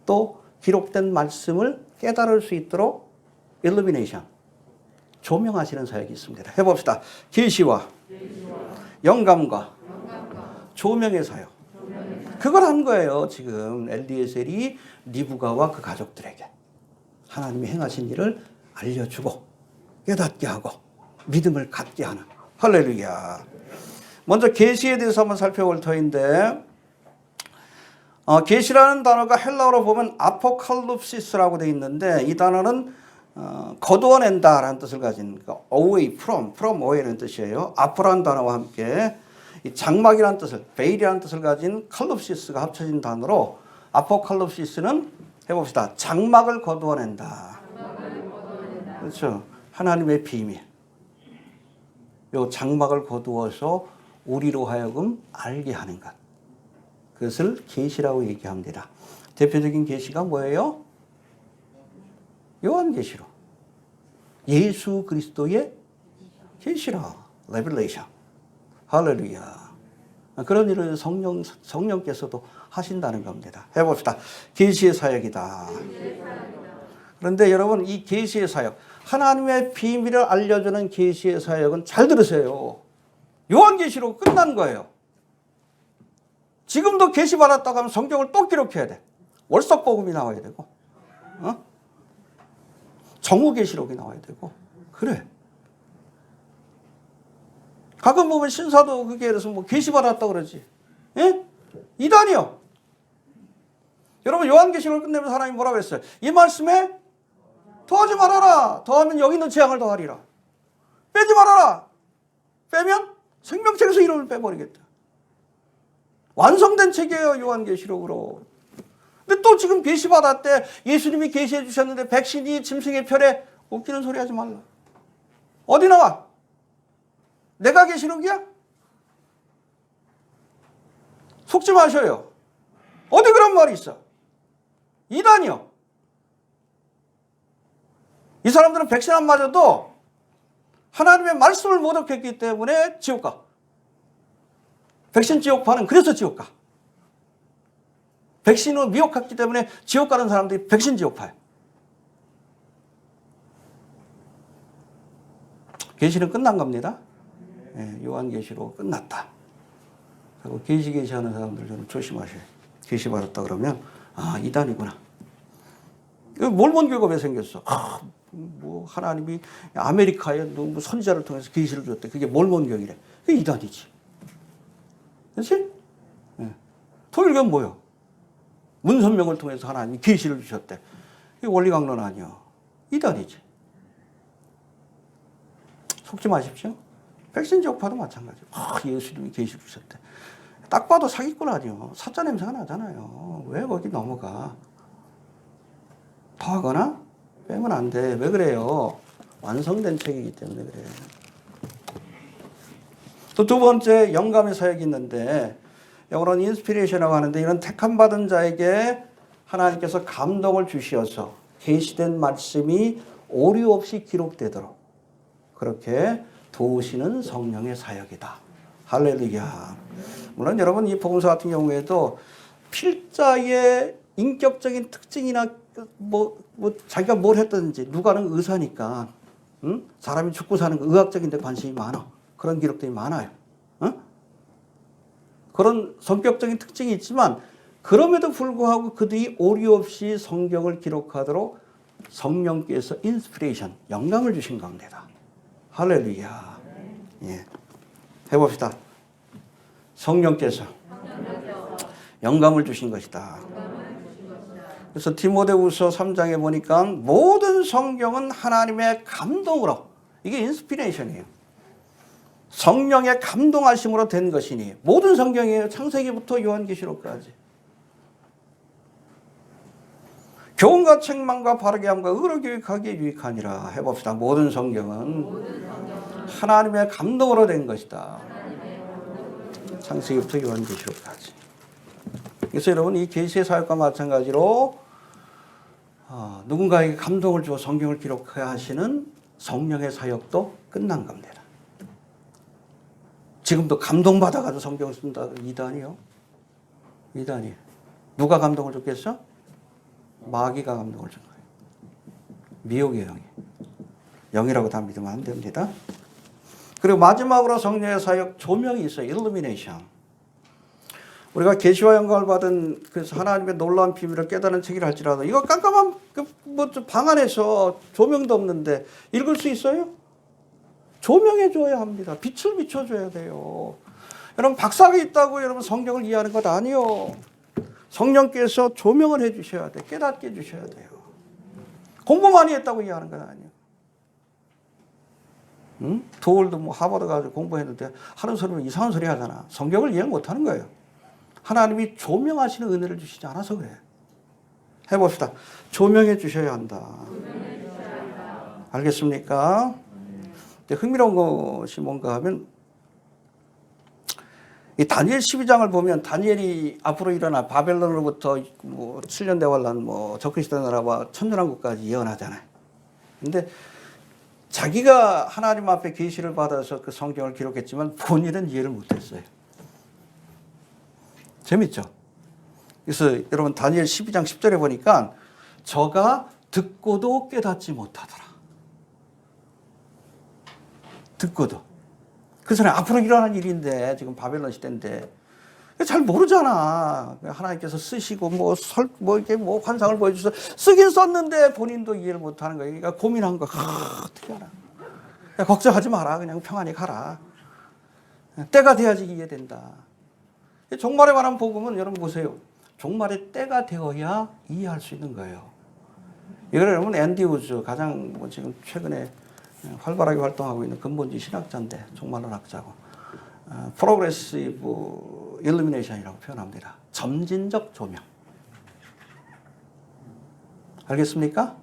또 기록된 말씀을 깨달을 수 있도록 일루미네이션, 조명하시는 사역이 있습니다. 해봅시다. 계시와 영감과 조명의 사역. 그걸 한 거예요. 지금 엘리에셀이 리브가와 그 가족들에게 하나님이 행하신 일을 알려주고 깨닫게 하고 믿음을 갖게 하는 할렐루야. 먼저 계시에 대해서 한번 살펴볼 터인데 계시라는 단어가 헬라어로 보면 아포칼립시스라고 되어 있는데 이 단어는 거두어낸다라는 뜻을 가진 away from away라는 뜻이에요. 아포라는 단어와 함께 이 장막이라는 뜻을 베일이라는 뜻을 가진 칼립시스가 합쳐진 단어로 아포칼립시스는 해봅시다. 장막을 거두어낸다. 그렇죠. 하나님의 비밀. 요 장막을 거두어서 우리로 하여금 알게 하는 것. 그것을 계시라고 얘기합니다. 대표적인 계시가 뭐예요? 요한계시록. 예수 그리스도의 계시라. 레벨레이션. 할렐루야. 그런 일을 성령께서도 하신다는 겁니다. 해봅시다. 계시의 사역이다. 그런데 여러분 이 계시의 사역, 하나님의 비밀을 알려주는 계시의 사역은 잘 들으세요. 요한계시록 끝난 거예요. 지금도 계시 받았다고 하면 성경을 또 기록해야 돼. 월석복음이 나와야 되고, 정오계시록이 나와야 되고, 그래. 가끔 보면 신사도 그게 그래서 뭐 계시 받았다 그러지. 예? 이단이요. 여러분 요한계시록을 끝내면서 하나님 뭐라고 했어요? 이 말씀에 더하지 말아라. 더하면 여기 있는 재앙을 더하리라. 빼지 말아라. 빼면 생명책에서 이름을 빼버리겠다. 완성된 책이에요. 요한계시록으로. 근데 또 지금 계시 받았대. 예수님이 계시해 주셨는데 백신이 짐승의 편에 웃기는 소리 하지 말라. 어디 나와? 내가 계시록이야? 속지 마셔요. 어디 그런 말이 있어? 이단이요. 이 사람들은 백신 안 맞아도 하나님의 말씀을 모독했기 때문에 지옥 가. 백신 지옥파는 그래서 지옥 가. 백신을 미혹했기 때문에 지옥 가는 사람들이 백신 지옥파예요. 계시는 끝난 겁니다. 예, 요한계시로 끝났다. 그리고 계시하는 사람들 좀 조심하셔요. 계시 받았다 그러면 아 이단이구나. 몰몬 교회가 왜 생겼어? 뭐 하나님이 아메리카에 뭐 선지자를 통해서 계시를 줬대. 그게 몰몬 교회래. 그게 이단이지. 그렇지? 예. 통일교는 뭐요? 문선명을 통해서 하나님이 계시를 주셨대. 이게 원리강론 아니야. 이단이지. 속지 마십시오. 백신 지옥파도 마찬가지. 예수님이 계시를 주셨대. 딱 봐도 사기꾼 아니요. 사자 냄새가 나잖아요. 왜 거기 넘어가? 더 하거나 빼면 안 돼. 왜 그래요? 완성된 책이기 때문에 그래. 또 두 번째 영감의 사역이 있는데 영어로는 인스피레이션이라고 하는데 이런 택함 받은 자에게 하나님께서 감동을 주시어서 계시된 말씀이 오류 없이 기록되도록 그렇게 도우시는 성령의 사역이다. 할렐루야. 물론 여러분 이 복음서 같은 경우에도 필자의 인격적인 특징이나 뭐 자기가 뭘 했든지 누가는 의사니까 사람이 죽고 사는 거 의학적인 데 관심이 많아. 그런 기록들이 많아요. 그런 성격적인 특징이 있지만 그럼에도 불구하고 그들이 오류 없이 성경을 기록하도록 성령께서 인스피레이션, 영감을 주신 겁니다. 할렐루야. 예. 해봅시다. 성령께서 영감을 주신 것이다. 그래서 디모데후서 3장에 보니까 모든 성경은 하나님의 감동으로, 이게 인스피레이션이에요. 성령의 감동하심으로 된 것이니 모든 성경이에요. 창세기부터 요한계시록까지. 교훈과 책망과 바르게 함과 의로 교육하기에 유익하니라. 해봅시다. 모든 성경은 하나님의 감동으로 된 것이다. 창세기부터 요한계시록까지. 그래서 여러분 이 계시의 사역과 마찬가지로 누군가에게 감동을 주어 성경을 기록해야 하시는 성령의 사역도 끝난 겁니다. 지금도 감동받아가지고 성경을 쓴다. 이단이요. 이단이에요. 누가 감동을 줬겠어? 마귀가 감동을 준 거예요. 미혹의 영이. 영이라고 다 믿으면 안 됩니다. 그리고 마지막으로 성령의 사역 조명이 있어요. illumination. 우리가 계시와 영감을 받은 그래서 하나님의 놀라운 비밀을 깨달은 책이라 할지라도 이거 깜깜한 방 안에서 조명도 없는데 읽을 수 있어요? 조명해 줘야 합니다. 빛을 비춰줘야 돼요. 여러분 박사가 있다고 여러분 성경을 이해하는 것 아니요. 성령께서 조명을 해 주셔야 돼. 깨닫게 해 주셔야 돼요. 공부 많이 했다고 이해하는 건 아니에요. 응? 도올도 뭐 하버드 가서 공부했는데 하는 소리면 이상한 소리 하잖아. 성경을 이해 못 하는 거예요. 하나님이 조명하시는 은혜를 주시지 않아서 그래. 해봅시다. 조명해 주셔야 한다. 알겠습니까? 흥미로운 것이 뭔가 하면 이 다니엘 12장을 보면 다니엘이 앞으로 일어나 바벨론으로부터 뭐 7년 대환란 뭐 적그리스도 나라와 천년왕국까지 예언하잖아요. 근데 자기가 하나님 앞에 계시를 받아서 그 성경을 기록했지만 본인은 이해를 못했어요. 재밌죠? 그래서 여러분 다니엘 12장 10절에 보니까 저가 듣고도 깨닫지 못하더라. 듣고도. 그 사람이 앞으로 일어날 일인데 지금 바벨론 시대인데 잘 모르잖아. 하나님께서 쓰시고 뭐 이렇게 뭐 환상을 보여주셔서 쓰긴 썼는데 본인도 이해를 못하는 거예요. 그러니까 고민한 거. 어떻게 알아? 야, 걱정하지 마라. 그냥 평안히 가라. 때가 돼야지 이해된다. 종말에 관한 복음은 여러분 보세요. 종말의 때가 되어야 이해할 수 있는 거예요. 이걸 여러분 앤디 우즈 가장 뭐 지금 최근에 활발하게 활동하고 있는 근본주의 신학자인데 종말론 학자고 프로그레시브 일루미네이션이라고 표현합니다. 점진적 조명. 알겠습니까?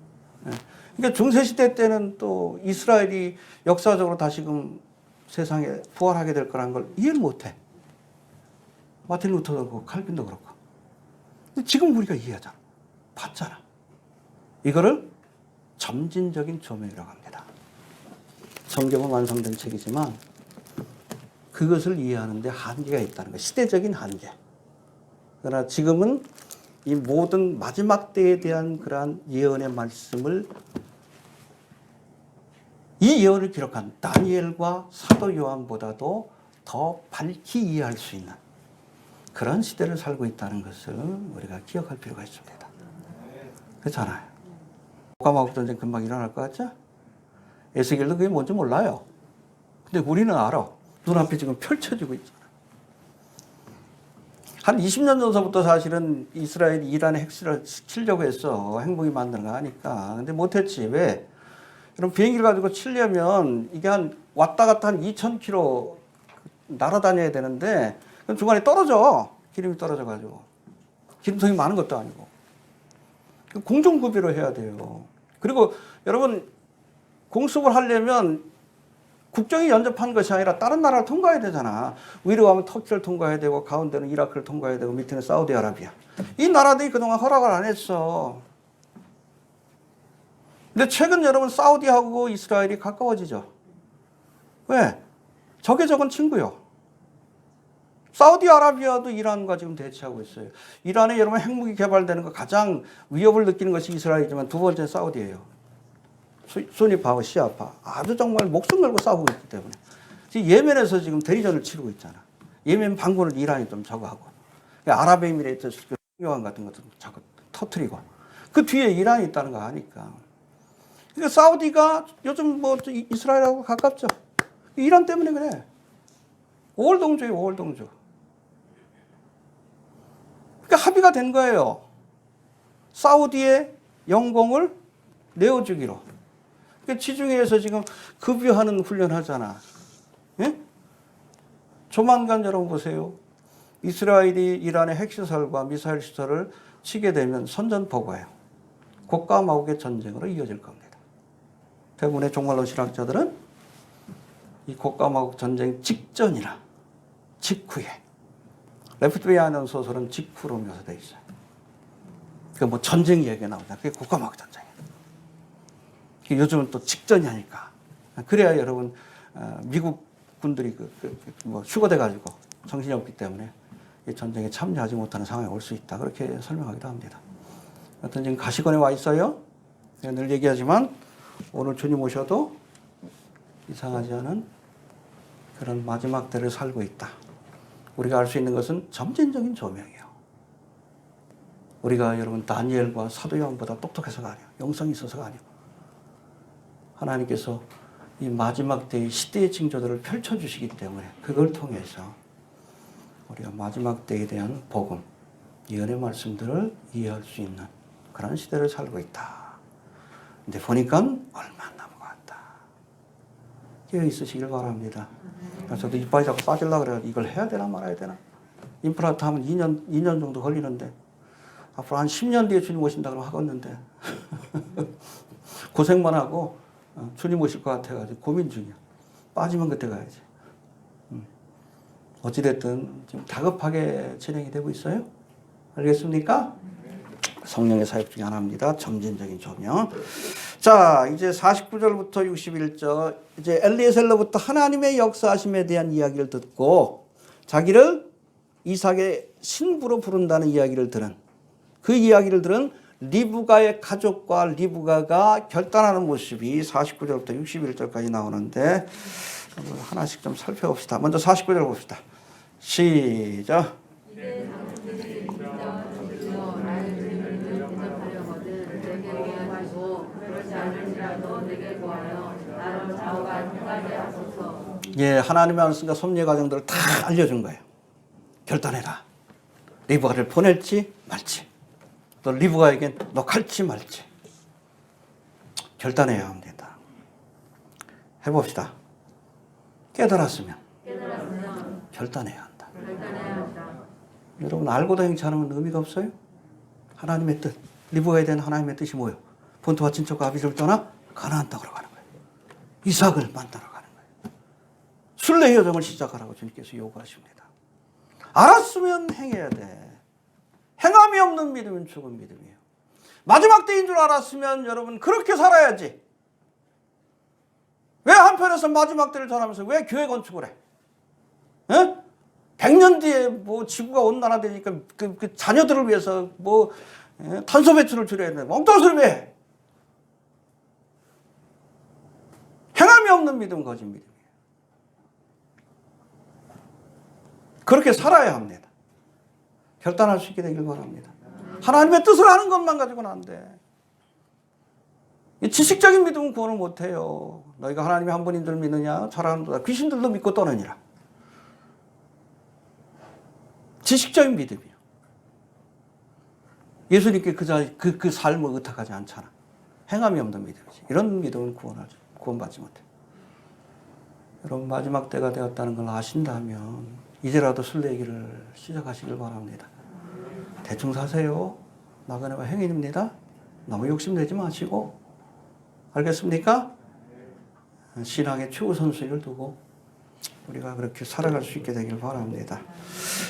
그러니까 중세시대 때는 또 이스라엘이 역사적으로 다시금 세상에 부활하게 될 거라는 걸 이해를 못해. 마틴 루터도 그렇고 칼빈도 그렇고. 근데 지금 우리가 이해하잖아. 봤잖아. 이거를 점진적인 조명이라고 합니다. 성경은 완성된 책이지만 그것을 이해하는 데 한계가 있다는 거예요. 시대적인 한계. 그러나 지금은 이 모든 마지막 때에 대한 그러한 예언의 말씀을 이 예언을 기록한 다니엘과 사도 요한보다도 더 밝히 이해할 수 있는 그런 시대를 살고 있다는 것을 우리가 기억할 필요가 있습니다. 그렇잖아요. 고가마국 전쟁 금방 일어날 것 같죠? 에스겔도 그게 뭔지 몰라요. 근데 우리는 알아. 눈앞에 지금 펼쳐지고 있잖아. 한 20년 전서부터 사실은 이스라엘이 이란의 핵실을 치려고 했어. 핵무기 만드는 거 하니까. 근데 못했지. 왜? 그럼 비행기를 가지고 치려면 이게 한 왔다 갔다 한 2,000km 날아다녀야 되는데 그럼 중간에 떨어져. 기름이 떨어져가지고. 기름통이 많은 것도 아니고. 공중구비로 해야 돼요. 그리고 여러분 공습을 하려면 국정이 연접한 것이 아니라 다른 나라를 통과해야 되잖아. 위로 가면 터키를 통과해야 되고 가운데는 이라크를 통과해야 되고 밑에는 사우디아라비아. 이 나라들이 그동안 허락을 안 했어. 근데 최근 여러분 사우디하고 이스라엘이 가까워지죠. 왜? 적의 적은 친구요. 사우디아라비아도 이란과 지금 대치하고 있어요. 이란에 여러분 핵무기 개발되는 거 가장 위협을 느끼는 것이 이스라엘이지만 두 번째는 사우디예요. 수니파하고 시아파. 아주 정말 목숨 걸고 싸우고 있기 때문에. 지금 예멘에서 지금 대리전을 치르고 있잖아. 예멘 반군을 이란이 좀 저거하고. 아랍에미레이트 요한 같은 것도 자꾸 터트리고. 그 뒤에 이란이 있다는 거 아니까. 그러니까 사우디가 요즘 뭐 이스라엘하고 가깝죠. 이란 때문에 그래. 5월 동조예요, 5월 동조. 그러니까 합의가 된 거예요. 사우디의 영공을 내어주기로. 그러니까 지중해에서 지금 급유하는 훈련하잖아. 예? 조만간 여러분 보세요. 이스라엘이 이란의 핵시설과 미사일 시설을 치게 되면 선전포고예요. 고가 마국의 전쟁으로 이어질 겁니다. 대부분의 종말론 신학자들은 이 고가 마국 전쟁 직전이나 직후에 레프트웨이하는 소설은 직후로 묘사되어 있어요. 그 뭐 전쟁 얘기가 나오잖아요. 그게 고가 마국 전쟁이에요. 요즘은 또 직전이 하니까. 그래야 여러분 미국 군들이 뭐 휴거돼 가지고 정신이 없기 때문에 이 전쟁에 참여하지 못하는 상황이 올 수 있다. 그렇게 설명하기도 합니다. 여튼 지금 가시권에 와 있어요. 제가 늘 얘기하지만 오늘 주님 오셔도 이상하지 않은 그런 마지막 때를 살고 있다. 우리가 알 수 있는 것은 점진적인 조명이에요. 우리가 여러분 다니엘과 사도 요한보다 똑똑해서가 아니에요. 영성이 있어서가 아니에요. 하나님께서 이 마지막 때의 시대의 징조들을 펼쳐주시기 때문에 그걸 통해서 우리가 마지막 때에 대한 복음, 예언의 말씀들을 이해할 수 있는 그런 시대를 살고 있다. 근데 보니까 얼마 안 남은 것 같다. 깨어 있으시길 바랍니다. 저도 이빨이 자꾸 빠지려고 그래요. 이걸 해야 되나 말아야 되나? 임플란트 하면 2년 정도 걸리는데 앞으로 한 10년 뒤에 주님 오신다 그러면 하겠는데 고생만 하고 주님 오실 것 같아가지고 고민 중이야. 빠지면 그때 가야지. 어찌됐든 지금 다급하게 진행이 되고 있어요. 알겠습니까? 성령의 사역 중에 하나입니다. 점진적인 조명. 자, 이제 49절부터 61절 이제 엘리에셀로부터 하나님의 역사하심에 대한 이야기를 듣고 자기를 이삭의 신부로 부른다는 이야기를 들은 그 이야기를 들은 리브가의 가족과 리브가가 결단하는 모습이 49절부터 61절까지 나오는데 하나씩 좀 살펴봅시다. 먼저 49절 봅시다. 시작. 예, 하나님의 말씀과 섭리의 과정들을 다 알려준 거예요. 결단해라. 리브가를 보낼지 말지. 또 리브가에겐 너 갈지 말지. 결단해야 합니다. 해봅시다. 깨달았으면 결단해야 한다. 여러분 알고도 행치 않으면 의미가 없어요? 하나님의 뜻. 리브가에 대한 하나님의 뜻이 뭐예요? 본토와 친척과 아비를 떠나 가나안 땅으로 가는 거예요. 이삭을 만나러 가는 거예요. 순례 여정을 시작하라고 주님께서 요구하십니다. 알았으면 행해야 돼. 행함이 없는 믿음은 죽은 믿음이에요. 마지막 때인 줄 알았으면 여러분 그렇게 살아야지. 왜 한편에서 마지막 때를 전하면서 왜 교회 건축을 해? 에? 100년 뒤에 뭐 지구가 온난화되니까 그 자녀들을 위해서 뭐 탄소 배출을 줄여야 되는데 엉뚱한 소리 왜 해? 행함이 없는 믿음은 거짓 믿음이에요. 그렇게 살아야 합니다. 결단할 수 있게 되길 바랍니다. 하나님의 뜻을 아는 것만 가지고는 안 돼. 지식적인 믿음은 구원을 못해요. 너희가 하나님의 한 분인 줄 믿느냐? 잘하는도다. 귀신들도 믿고 떠느니라. 지식적인 믿음이요. 예수님께 그 삶을 의탁하지 않잖아. 행함이 없는 믿음이지. 이런 믿음은 구원받지 못해. 여러분 마지막 때가 되었다는 걸 아신다면 이제라도 순례길을 시작하시길 바랍니다. 대충 사세요. 나그네가 행인입니다. 너무 욕심내지 마시고. 알겠습니까? 신앙의 최우선순위를 두고 우리가 그렇게 살아갈 수 있게 되길 바랍니다.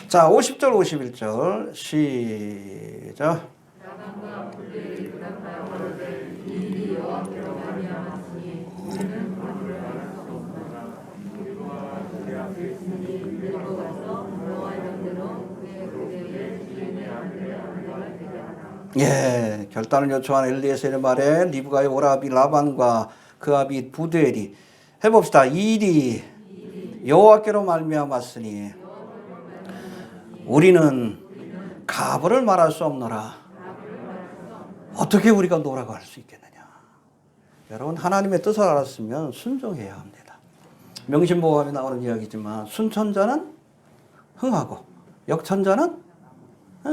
자, 50절 51절 시작. 예, 결단을 요청한 엘리에셀의 말에 리브가의 오라비 라반과 그 아비 부두엘이 해봅시다. 일이 여호와께로 말미암았으니 우리는 가버를 말할 수 없노라. 어떻게 우리가 노라고 할 수 있겠느냐. 여러분 하나님의 뜻을 알았으면 순종해야 합니다. 명심보감에 나오는 이야기지만 순천자는 흥하고 역천자는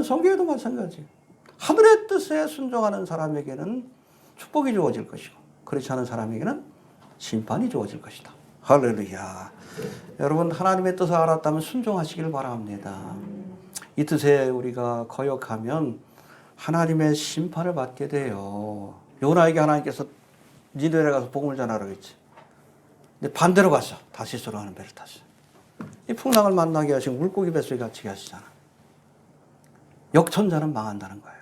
성경에도 마찬가지. 하늘의 뜻에 순종하는 사람에게는 축복이 주어질 것이고 그렇지 않은 사람에게는 심판이 주어질 것이다. 할렐루야. 여러분 하나님의 뜻을 알았다면 순종하시길 바랍니다. 이 뜻에 우리가 거역하면 하나님의 심판을 받게 돼요. 요나에게 하나님께서 니느웨에 가서 복음을 전하라고 했지. 근데 반대로 갔어. 다시스로 하는 배를 탔어. 이 풍랑을 만나게 하시고 물고기 뱃속에 갇히게 하시잖아. 역천자는 망한다는 거예요.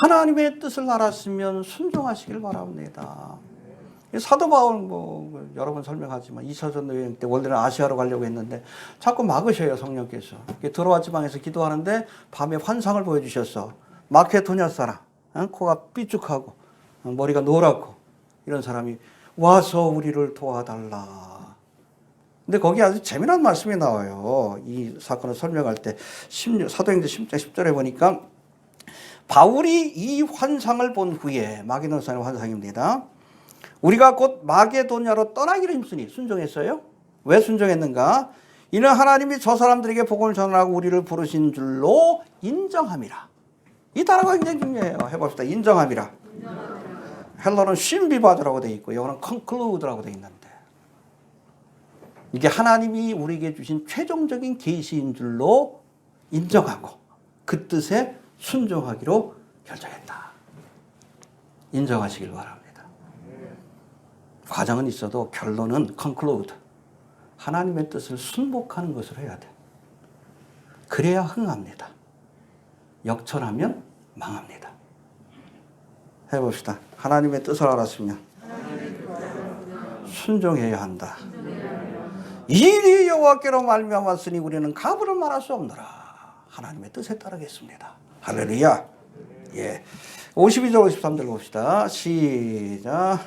하나님의 뜻을 알았으면 순종하시길 바랍니다. 사도 바울 여러 번 설명하지만 2차 전도 여행 때 원래는 아시아로 가려고 했는데 자꾸 막으셔요. 성령께서. 들어와 지방에서 기도하는데 밤에 환상을 보여주셨어. 마케도냐 사람, 코가 삐죽하고 머리가 노랗고 이런 사람이 와서 우리를 도와달라. 근데 거기 아주 재미난 말씀이 나와요. 이 사건을 설명할 때 사도행전 10장 10절에 보니까 바울이 이 환상을 본 후에 마게도냐의 환상입니다. 우리가 곧 마게도냐로 떠나기를 힘쓰니 순종했어요. 왜 순종했는가? 이는 하나님이 저 사람들에게 복음을 전하고 우리를 부르신 줄로 인정함이라. 이 단어가 굉장히 중요해요. 해봅시다. 인정함이라. 헬러는 신비바드라고 되어 있고 영어는 conclude라고 되어 있는데 이게 하나님이 우리에게 주신 최종적인 계시인 줄로 인정하고 그 뜻에 순종하기로 결정했다. 인정하시길 바랍니다. 과정은 있어도 결론은 conclude. 하나님의 뜻을 순복하는 것을 해야 돼. 그래야 흥합니다. 역천하면 망합니다. 해봅시다. 하나님의 뜻을 알았으면 순종해야 한다. 일이 여호와께로 말미암았으니 우리는 가부를 말할 수 없노라. 하나님의 뜻에 따르겠습니다. 할렐루야. 예. 52절 53절 봅시다. 시작.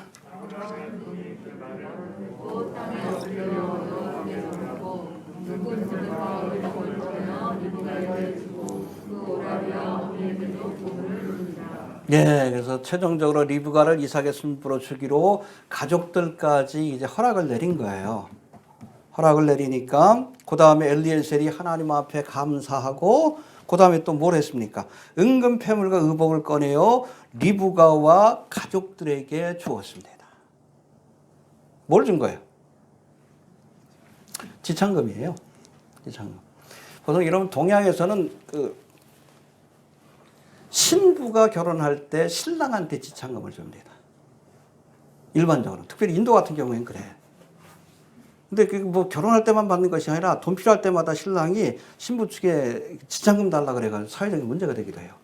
네, 그래서 최종적으로 리브가를 이삭의 신부로 주기로 가족들까지 이제 허락을 내린 거예요. 허락을 내리니까 그 다음에 엘리에셀이 하나님 앞에 감사하고 그 다음에 또 뭘 했습니까? 은금 패물과 의복을 꺼내어 리브가와 가족들에게 주었습니다. 뭘 준 거예요? 지참금이에요. 지참금. 보통 이런 동양에서는 신부가 결혼할 때 신랑한테 지참금을 줍니다. 일반적으로. 특별히 인도 같은 경우에는 그래. 근데 결혼할 때만 받는 것이 아니라 돈 필요할 때마다 신랑이 신부 측에 지참금 달라 그래가지고 사회적인 문제가 되기도 해요.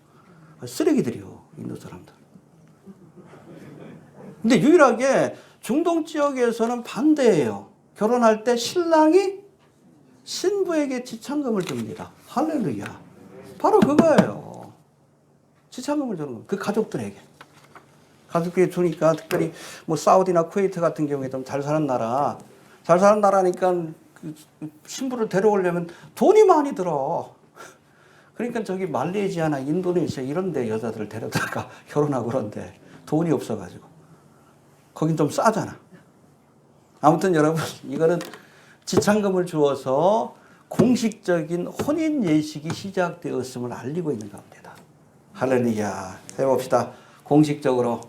쓰레기들이요, 인도 사람들. 근데 유일하게 중동 지역에서는 반대예요. 결혼할 때 신랑이 신부에게 지참금을 줍니다. 할렐루야. 바로 그거예요. 지참금을 주는 거. 그 가족들에게. 가족끼리 두니까 특별히 뭐 사우디나 쿠웨이트 같은 경우에 좀 잘 사는 나라니까 그 신부를 데려오려면 돈이 많이 들어. 그러니까 저기 말레이시아나 인도네시아 이런 데 여자들을 데려다가 결혼하고 그런데 돈이 없어가지고 거긴 좀 싸잖아. 아무튼 여러분 이거는 지참금을 주어서 공식적인 혼인 예식이 시작되었음을 알리고 있는 겁니다. 할렐루야. 해봅시다. 공식적으로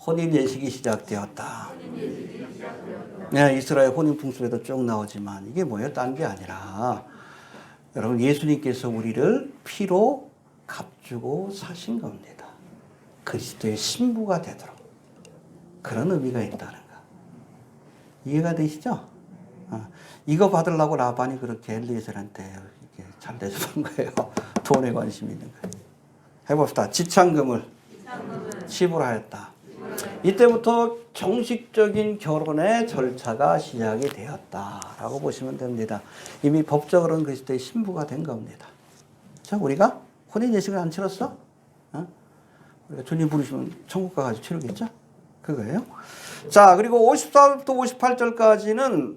혼인 예식이 시작되었다. 네, 이스라엘 혼인 풍습에도 쭉 나오지만 이게 뭐예요? 딴 게 아니라 여러분 예수님께서 우리를 피로 값주고 사신 겁니다. 그리스도의 신부가 되도록 그런 의미가 있다는 거. 이해가 되시죠? 이거 받으려고 라반이 그렇게 엘리에셀한테 이렇게 잘 대접한 거예요. 돈에 관심 있는 거예요. 해봅시다. 지참금을 지불하였다. 이때부터 정식적인 결혼의 절차가 시작이 되었다라고 보시면 됩니다. 이미 법적으로는 그리스도의 신부가 된 겁니다. 자, 우리가 혼인 예식을 안 치렀어? 우리가 주님 부르시면 천국 가가지고 치르겠죠? 그거예요. 자, 그리고 54부터 58절까지는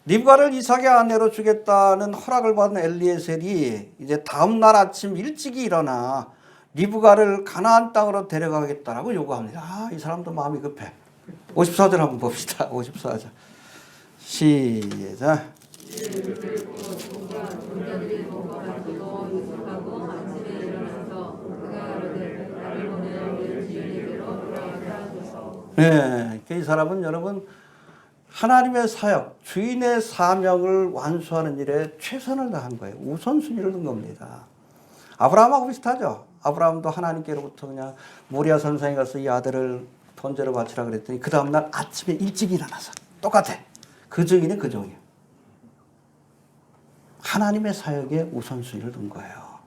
리브가를 이삭의 아내로 주겠다는 허락을 받은 엘리에셀이 이제 다음 날 아침 일찍이 일어나 리브가를 가나안 땅으로 데려가겠다라고 요구합니다. 이 사람도 마음이 급해. 54절 한번 봅시다. 54절. 시작. 네, 이 사람은 여러분 하나님의 사역, 주인의 사명을 완수하는 일에 최선을 다한 거예요. 우선순위를 둔 겁니다. 아브라함하고 비슷하죠. 아브라함도 하나님께로부터 그냥 모리아 선상에 가서 이 아들을 번제로 바치라 그랬더니 그 다음날 아침에 일찍 일어나서 똑같아. 그 종이네 그 종이야. 하나님의 사역에 우선순위를 둔 거예요.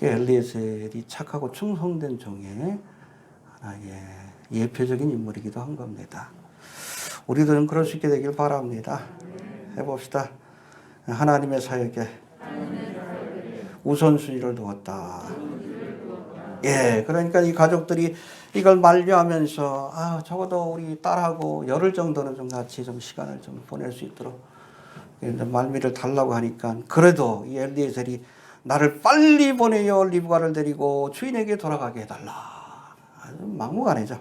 엘리에셀이 착하고 충성된 종의 하나의 예표적인 인물이기도 한 겁니다. 우리들은 그럴 수 있게 되길 바랍니다. 해봅시다. 하나님의 사역에 우선순위를 두었다. 예, 그러니까 이 가족들이 이걸 만류하면서 적어도 우리 딸하고 열흘 정도는 좀 같이 좀 시간을 좀 보낼 수 있도록 말미를 달라고 하니까 그래도 이 엘리에셀이 나를 빨리 보내요 리브가를 데리고 주인에게 돌아가게 해달라. 아주 막무가내죠.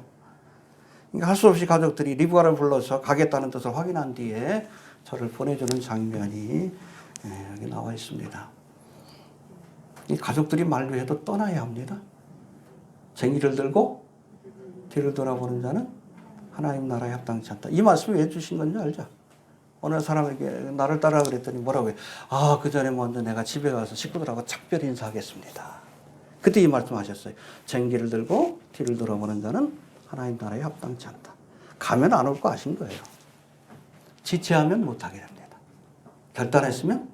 그러니까 할 수 없이 가족들이 리브가를 불러서 가겠다는 뜻을 확인한 뒤에 저를 보내주는 장면이 여기 나와 있습니다. 이 가족들이 만류해도 떠나야 합니다. 쟁기를 들고 뒤를 돌아보는 자는 하나님 나라에 합당치 않다. 이 말씀을 왜 주신 건지 알죠? 어느 사람에게 나를 따라 그랬더니 뭐라고 해요? 그 전에 먼저 내가 집에 가서 식구들하고 작별 인사하겠습니다. 그때 이 말씀 하셨어요. 쟁기를 들고 뒤를 돌아보는 자는 하나님 나라에 합당치 않다. 가면 안 올 거 아신 거예요. 지체하면 못하게 됩니다. 결단했으면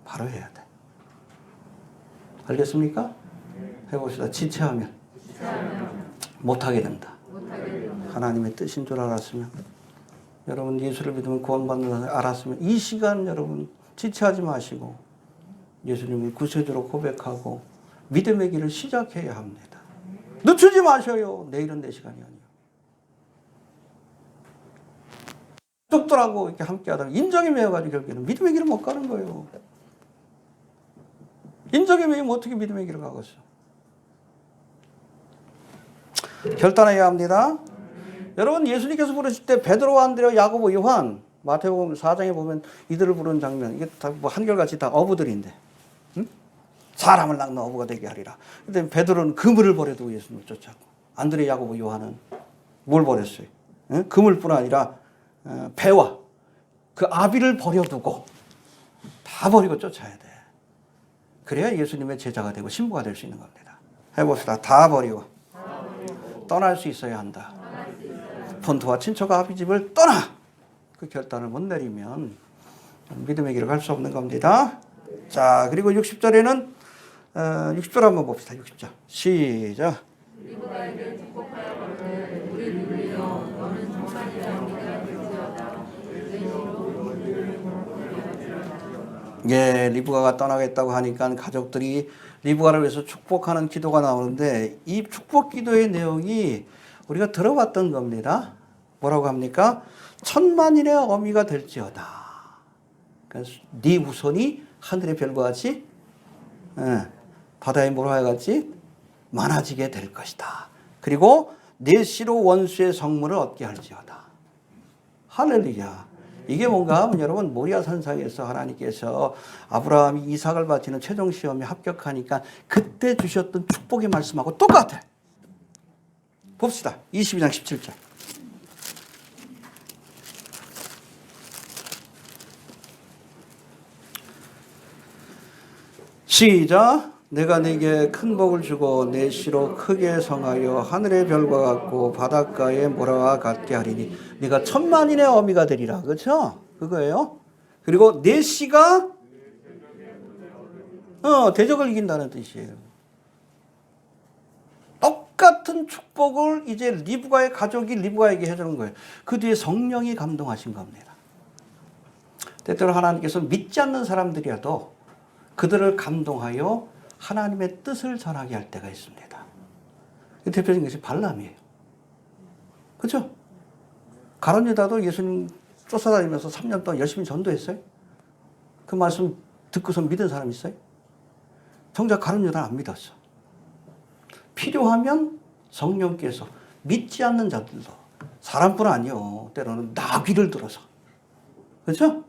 바로 해야 돼. 알겠습니까? 해봅시다. 지체하면 못하게 된다. 하나님의 뜻인 줄 알았으면, 여러분 예수를 믿으면 구원받는 줄 알았으면 이 시간 여러분 지체하지 마시고 예수님을 구세주로 고백하고 믿음의 길을 시작해야 합니다. 늦추지 마셔요. 내일은 내 시간이 아니에요. 가족들하고 이렇게 함께 하다가 인정이 매여가지고 결국에는 믿음의 길을 못 가는 거예요. 인정이 매이면 어떻게 믿음의 길을 가겠어? 결단해야 합니다. 여러분 예수님께서 부르실 때 베드로, 안드레, 야고보, 요한 마태복음 4장에 보면 이들을 부르는 장면, 이게 다 뭐 한결같이 다 어부들인데, 응? 사람을 낚는 어부가 되게 하리라. 근데 베드로는 그물을 버려두고 예수님을 쫓아고, 안드레, 야고보, 요한은 뭘 버렸어요? 응? 그물뿐 아니라 배와 그 아비를 버려두고 다 버리고 쫓아야 돼. 그래야 예수님의 제자가 되고 신부가 될 수 있는 겁니다. 해봅시다. 다 버리고 떠날 수 있어야 한다. 본토와 친척 아비 집을 떠나! 그 결단을 못 내리면 믿음의 길을 갈 수 없는 겁니다. 자, 그리고 60절에는 60절 한번 봅시다. 60절 시작. 예, 리브가가 떠나겠다고 하니까 가족들이 리브가를 위해서 축복하는 기도가 나오는데 이 축복 기도의 내용이 우리가 들어봤던 겁니다. 뭐라고 합니까? 천만인의 어미가 될지어다. 그래서 네 후손이 하늘의 별과 같이 바다의 모래와 같이 많아지게 될 것이다. 그리고 내 씨로 원수의 성문을 얻게 할지어다. 할렐루야. 이게 뭔가 하면 여러분 모리아 산상에서 하나님께서 아브라함이 이삭을 바치는 최종 시험에 합격하니까 그때 주셨던 축복의 말씀하고 똑같아. 봅시다. 22장 17절. 시작. 내가 네게 큰 복을 주고 내 씨로 크게 성하여 하늘의 별과 같고 바닷가의 모래와 같게 하리니 네가 천만인의 어미가 되리라. 그렇죠? 그거예요. 그리고 내 씨가 대적을 이긴다는 뜻이에요. 똑같은 축복을 이제 리브가의 가족이 리브가에게 해주는 거예요. 그 뒤에 성령이 감동하신 겁니다. 때때로 하나님께서 믿지 않는 사람들이라도 그들을 감동하여 하나님의 뜻을 전하게 할 때가 있습니다. 대표적인 것이 발람이에요. 그렇죠? 가룟 유다도 예수님 쫓아다니면서 3년 동안 열심히 전도했어요. 그 말씀 듣고서 믿은 사람 있어요? 정작 가룟 유다는 안 믿었어. 필요하면 성령께서 믿지 않는 자들도 사람뿐 아니요. 때로는 나귀를 들어서. 그렇죠?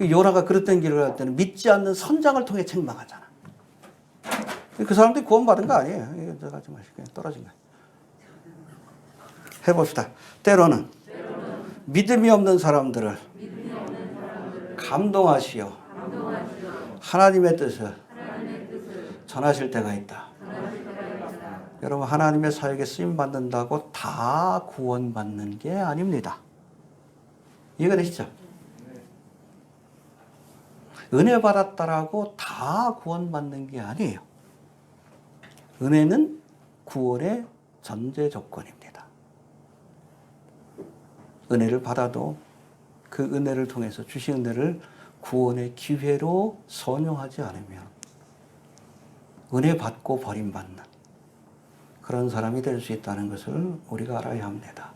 요나가 그릇된 길을 갈 때는 믿지 않는 선장을 통해 책망하잖아. 그 사람들이 구원받은 거 아니에요. 이거 들어가지 마시고 그냥 떨어진 거예요. 해봅시다. 때로는 믿음이 없는 사람들을 감동하시어 하나님의 뜻을 전하실 때가 있다. 여러분 하나님의 사역에 쓰임받는다고 다 구원받는 게 아닙니다. 이해가 되시죠? 은혜 받았다라고 다 구원받는 게 아니에요. 은혜는 구원의 전제 조건입니다. 은혜를 받아도 그 은혜를 통해서 주신 은혜를 구원의 기회로 선용하지 않으면 은혜 받고 버림받는 그런 사람이 될 수 있다는 것을 우리가 알아야 합니다.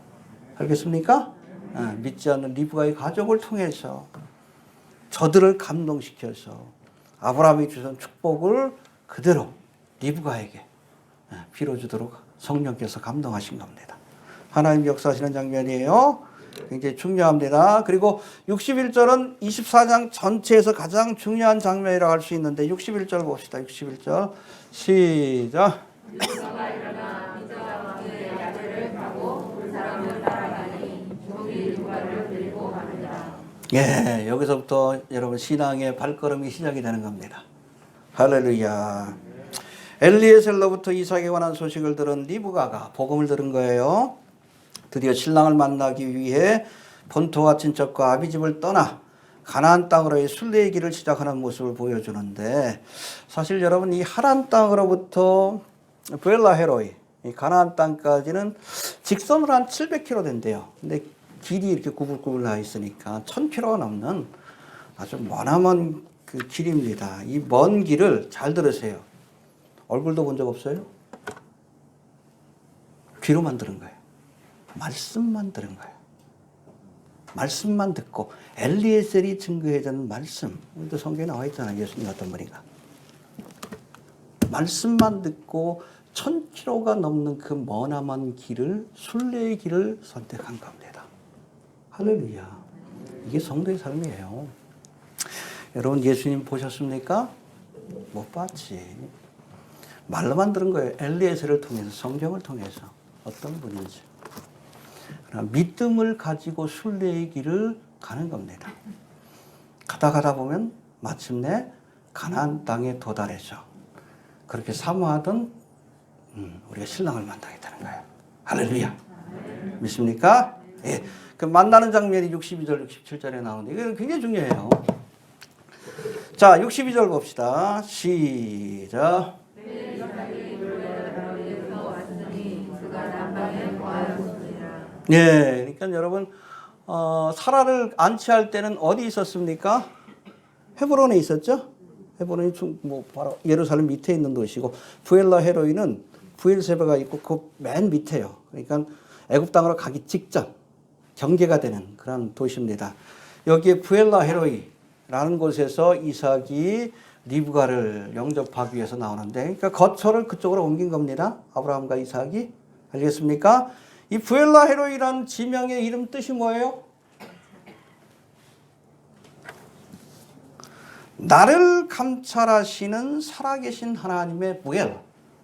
알겠습니까? 믿지 않는 리브가의 가족을 통해서 저들을 감동시켜서 아브라함이 주신 축복을 그대로 리브가에게 빌어주도록 성령께서 감동하신 겁니다. 하나님 역사하시는 장면이에요. 굉장히 중요합니다. 그리고 61절은 24장 전체에서 가장 중요한 장면이라고 할 수 있는데 61절 봅시다. 61절 시작. 리브가가 일어나 미자 왕의 아들을 가고 그 사람을 따라가니 종이 리브가를 데리고 가느니라. 예, 여기서부터 여러분 신앙의 발걸음이 시작이 되는 겁니다. 할렐루야. 엘리에셀로부터 이삭에 관한 소식을 들은 리브가가 복음을 들은 거예요. 드디어 신랑을 만나기 위해 본토와 친척과 아비집을 떠나 가나안 땅으로의 순례의 길을 시작하는 모습을 보여주는데 사실 여러분 이 하란 땅으로부터 브엘라헤로이 가나안 땅까지는 직선으로 한 700km 된대요. 근데 길이 이렇게 구불구불 나 있으니까 1000km가 넘는 아주 머나먼 그 길입니다. 이 먼 길을 잘 들으세요. 얼굴도 본 적 없어요? 귀로만 들은 거예요. 말씀만 들은 거예요. 말씀만 듣고 엘리에셀이 증거해주는 말씀. 오늘도 성경에 나와 있잖아요. 예수님 어떤 분인가. 말씀만 듣고 1000km가 넘는 그 머나먼 길을 순례의 길을 선택한 겁니다. 할렐루야. 이게 성도의 삶이에요. 여러분 예수님 보셨습니까? 못 봤지. 말로만 들은 거예요. 엘리에셀을 통해서 성경을 통해서 어떤 분인지. 그러나 믿음을 가지고 순례의 길을 가는 겁니다. 가다 보면 마침내 가나안 땅에 도달해서 그렇게 사모하던 우리가 신랑을 만나게 되는 거예요. 할렐루야. 믿습니까? 예. 그 만나는 장면이 62절, 67절에 나오는데 이거 굉장히 중요해요. 자, 62절 봅시다. 시작. 예, 그러니까 여러분 사라를 안치할 때는 어디 있었습니까? 헤브론에 있었죠. 헤브론이 뭐 바로 예루살렘 밑에 있는 도시고, 부엘라 헤로이는 부엘세바가 있고 그 맨 밑에요. 그러니까 애굽 땅으로 가기 직전 경계가 되는 그런 도시입니다. 여기에 부엘라 헤로이라는 곳에서 이삭이 리브가를 영접하기 위해서 나오는데, 그러니까 거처를 그쪽으로 옮긴 겁니다. 아브라함과 이삭이. 알겠습니까? 이 부엘라 헤로이라는 지명의 이름 뜻이 뭐예요? 나를 감찰하시는 살아계신 하나님의 부엘,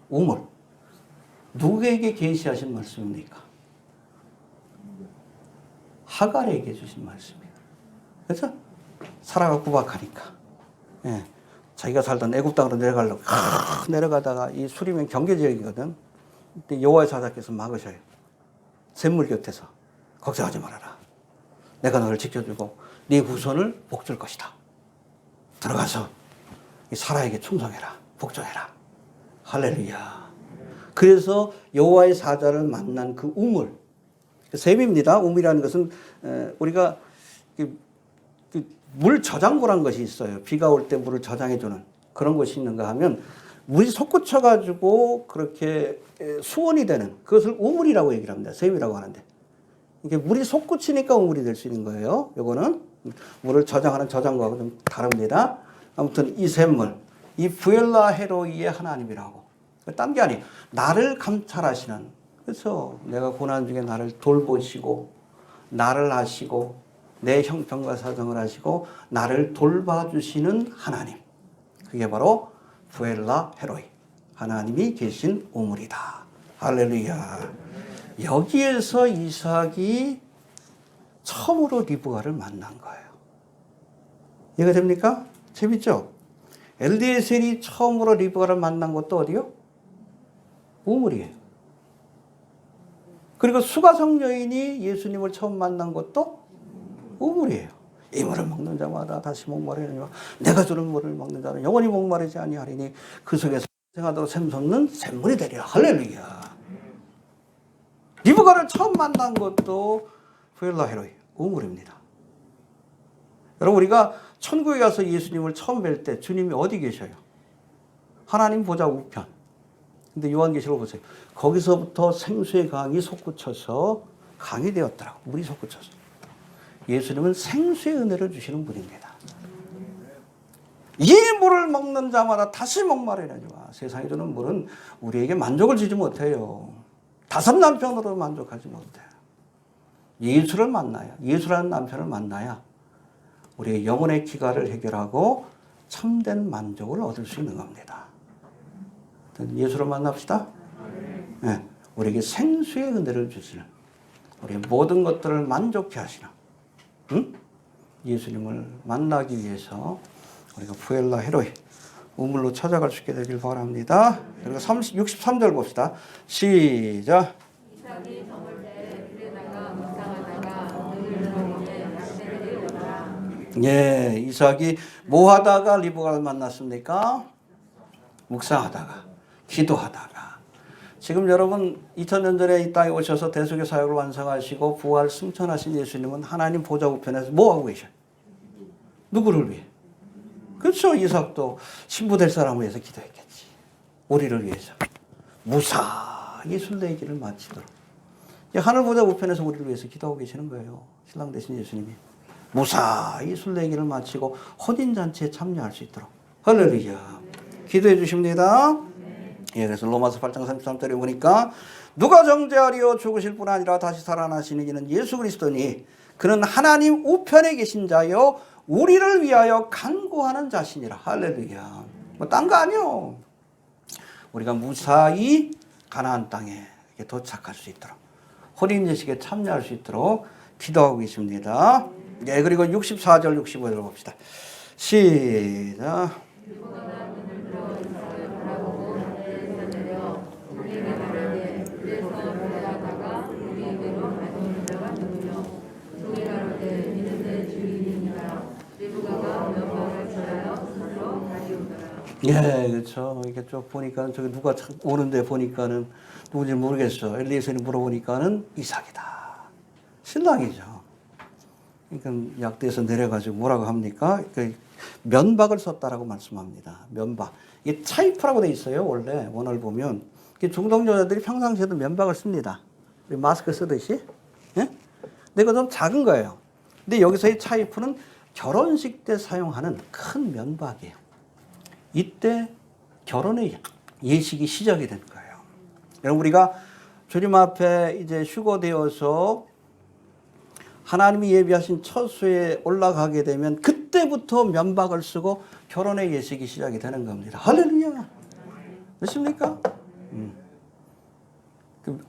우물. 누구에게 계시하신 말씀입니까? 하갈에게 주신 말씀이에요. 그렇죠? 사라가 구박하니까. 예. 자기가 살던 애굽 땅으로 내려가려고 내려가다가 이 수리면 경계 지역이거든. 근데 여호와의 사자께서 막으셔요. 샘물 곁에서. 걱정하지 말아라. 내가 너를 지켜주고 네 후손을 복줄 것이다. 들어가서 이 사라에게 충성해라. 복종해라. 할렐루야. 그래서 여호와의 사자를 만난 그 우물, 샘입니다. 우물이라는 것은 우리가 물 저장고란 것이 있어요. 비가 올 때 물을 저장해주는 그런 것이 있는가 하면, 물이 솟구쳐가지고 그렇게 수온이 되는 그것을 우물이라고 얘기를 합니다. 샘이라고 하는데, 이게 물이 솟구치니까 우물이 될 수 있는 거예요. 요거는 물을 저장하는 저장고하고 좀 다릅니다. 아무튼 이 샘물, 이 부엘라 헤로이의 하나님이라고. 딴 게 아니에요. 나를 감찰하시는, 그래서 내가 고난 중에 나를 돌보시고 나를 아시고 내 형편과 사정을 아시고 나를 돌봐주시는 하나님, 그게 바로 부엘라 헤로이, 하나님이 계신 우물이다. 할렐루야. 여기에서 이삭이 처음으로 리브가를 만난 거예요. 이해가 됩니까? 재밌죠? 엘리에셀이 처음으로 리브가를 만난 것도 어디요? 우물이에요. 그리고 수가성 여인이 예수님을 처음 만난 것도 우물이에요. 이 물을 먹는 자마다 다시 목마르느니와 내가 주는 물을 먹는 자는 영원히 목마르지 아니하리니 그 속에서 생하도록 샘솟는 샘물이 되리라. 할렐루야. 리브가를 처음 만난 것도 부엘라 헤로이, 우물입니다. 여러분, 우리가 천국에 가서 예수님을 처음 뵐 때 주님이 어디 계셔요? 하나님 보좌 우편. 근데 요한계시록 보세요. 거기서부터 생수의 강이 솟구쳐서 강이 되었더라고. 물이 솟구쳐서. 예수님은 생수의 은혜를 주시는 분입니다. 이 물을 먹는 자마다 다시 목마르느니와. 세상에 주는 물은 우리에게 만족을 주지 못해요. 5 남편으로 만족하지 못해요. 예수를 만나야, 예수라는 남편을 만나야 우리의 영혼의 기갈을 해결하고 참된 만족을 얻을 수 있는 겁니다. 예수를 만납시다. 네, 우리에게 생수의 은혜를 주시는, 우리의 모든 것들을 만족해 하시는 예수님을 만나기 위해서 우리가 부엘라 헤로이, 우물로 찾아갈 수 있게 되길 바랍니다. 그리고 63절 봅시다. 시작. 이삭이 저물 때 들에다가 묵상하다가 눈을 들어보니 라헬이 오더라. 예, 이삭이 뭐 하다가 리브가를 만났습니까? 묵상하다가, 기도하다가. 지금 여러분 2000년 전에 이 땅에 오셔서 대속의 사역을 완성하시고 부활 승천하신 예수님은 하나님 보좌 우편에서 뭐 하고 계셔요? 누구를 위해? 그렇죠. 이삭도 신부 될 사람을 위해서 기도했겠지. 우리를 위해서 무사히 순례길을 마치도록. 하늘 보좌 우편에서 우리를 위해서 기도하고 계시는 거예요. 신랑 되신 예수님이 무사히 순례길을 마치고 혼인잔치에 참여할 수 있도록. 할렐루야. 기도해 주십니다. 예, 그래서 로마서 8장 33절에 보니까 누가 정죄하리요? 죽으실 뿐 아니라 다시 살아나시는 이는 예수 그리스도니 그는 하나님 우편에 계신 자요 우리를 위하여 간구하는 자신이라. 할렐루야. 뭐 딴 거 아니요. 우리가 무사히 가나안 땅에 도착할 수 있도록, 혼인 예식에 참여할 수 있도록 기도하고 계십니다. 예, 그리고 64절 65절 봅시다. 시작. 예, 그렇죠. 이게 쭉 보니까 저기 누가 오는데 보니까는 누군지 모르겠어. 엘리에셀이 물어보니까는 이삭이다. 신랑이죠. 그러니까 약대에서 내려가지고 뭐라고 합니까? 그 면박을 썼다라고 말씀합니다. 면박. 이게 차이프라고 돼 있어요. 원래 원어를 보면. 중동 여자들이 평상시에도 면박을 씁니다. 마스크 쓰듯이. 예? 근데 이거 좀 작은 거예요. 근데 여기서의 차이프는 결혼식 때 사용하는 큰 면박이에요. 이때 결혼의 예식이 시작이 된 거예요. 여러분, 우리가 주님 앞에 이제 휴거되어서 하나님이 예비하신 처소에 올라가게 되면 그때부터 면박을 쓰고 결혼의 예식이 시작이 되는 겁니다. 할렐루야. 맞습니까?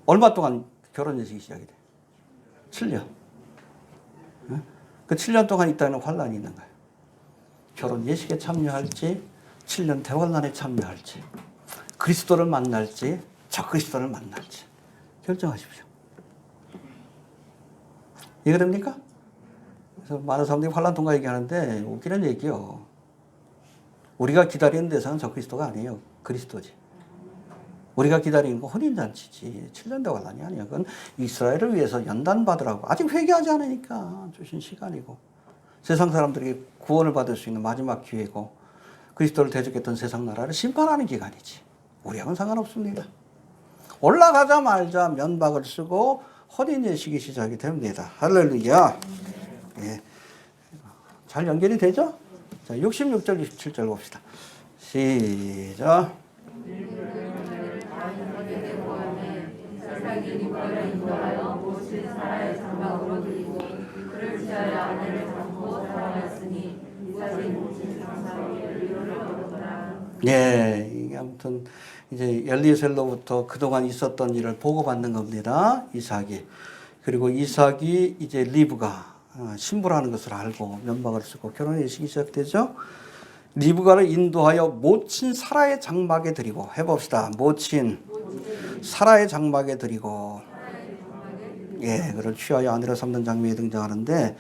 얼마 동안 결혼 예식이 시작이 돼요? 7년. 그 7년 동안 있다는 환란이 있는 거예요. 결혼 예식에 참여할지, 7년 대환란에 참여할지, 그리스도를 만날지, 적그리스도를 만날지 결정하십시오. 이해됩니까? 그래서 많은 사람들이 환란 통과 얘기하는데 웃기는 얘기요. 우리가 기다리는 대상은 적그리스도가 아니에요. 그리스도지. 우리가 기다리는 건 혼인잔치지. 7년 대환란이 아니야. 그건 이스라엘을 위해서 연단받으라고. 아직 회개하지 않으니까 주신 시간이고. 세상 사람들이 구원을 받을 수 있는 마지막 기회고. 그리스도를 대적했던 세상 나라를 심판하는 기간이지. 우리하고는 상관없습니다. 올라가자 말자 면박을 쓰고 혼인 예식이 시작이 됩니다. 할렐루야. 예. 잘 연결이 되죠? 자, 66절, 67절 봅시다. 시작. 예, 이게 아무튼 이제 엘리에셀로부터 그동안 있었던 일을 보고받는 겁니다. 이삭이. 그리고 이삭이 이제 리브가 신부라는 것을 알고 면박을 쓰고 결혼 예식이 시작되죠. 리브가를 인도하여 모친 사라의 장막에 드리고 해봅시다. 모친 사라의 장막에 드리고 예, 그를 취하여 아내로 삼는 장면이 등장하는데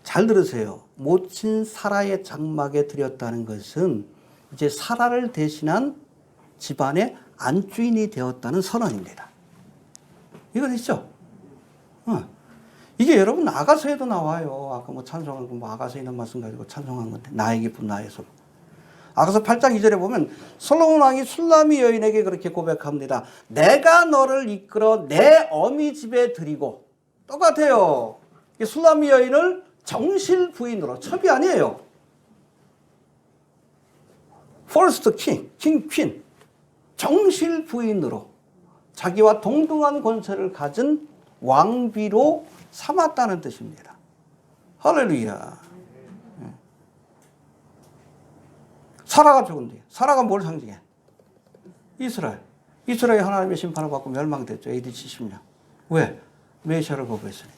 잘 들으세요. 모친 사라의 장막에 드렸다는 것은 이제 사라를 대신한 집안의 안주인이 되었다는 선언입니다. 이거 있죠? 이게 여러분 아가서에도 나와요. 아까 뭐 찬송한 거, 뭐 아가서에 있는 말씀 가지고 찬송한 건데 나의 기쁨 나의 소망. 아가서 8장 2절에 보면 솔로몬 왕이 술라미 여인에게 그렇게 고백합니다. 내가 너를 이끌어 내 어미 집에 드리고. 똑같아요. 술라미 여인을 정실 부인으로, 첩이 아니에요. 퍼스트 킹, 퀸, 정실 부인으로 자기와 동등한 권세를 가진 왕비로 삼았다는 뜻입니다. 할렐루야. 사라가 죽은데, 사라가 뭘 상징해? 이스라엘. 이스라엘이 하나님의 심판을 받고 멸망됐죠. AD 70년. 왜? 메시아를 거부했으니까.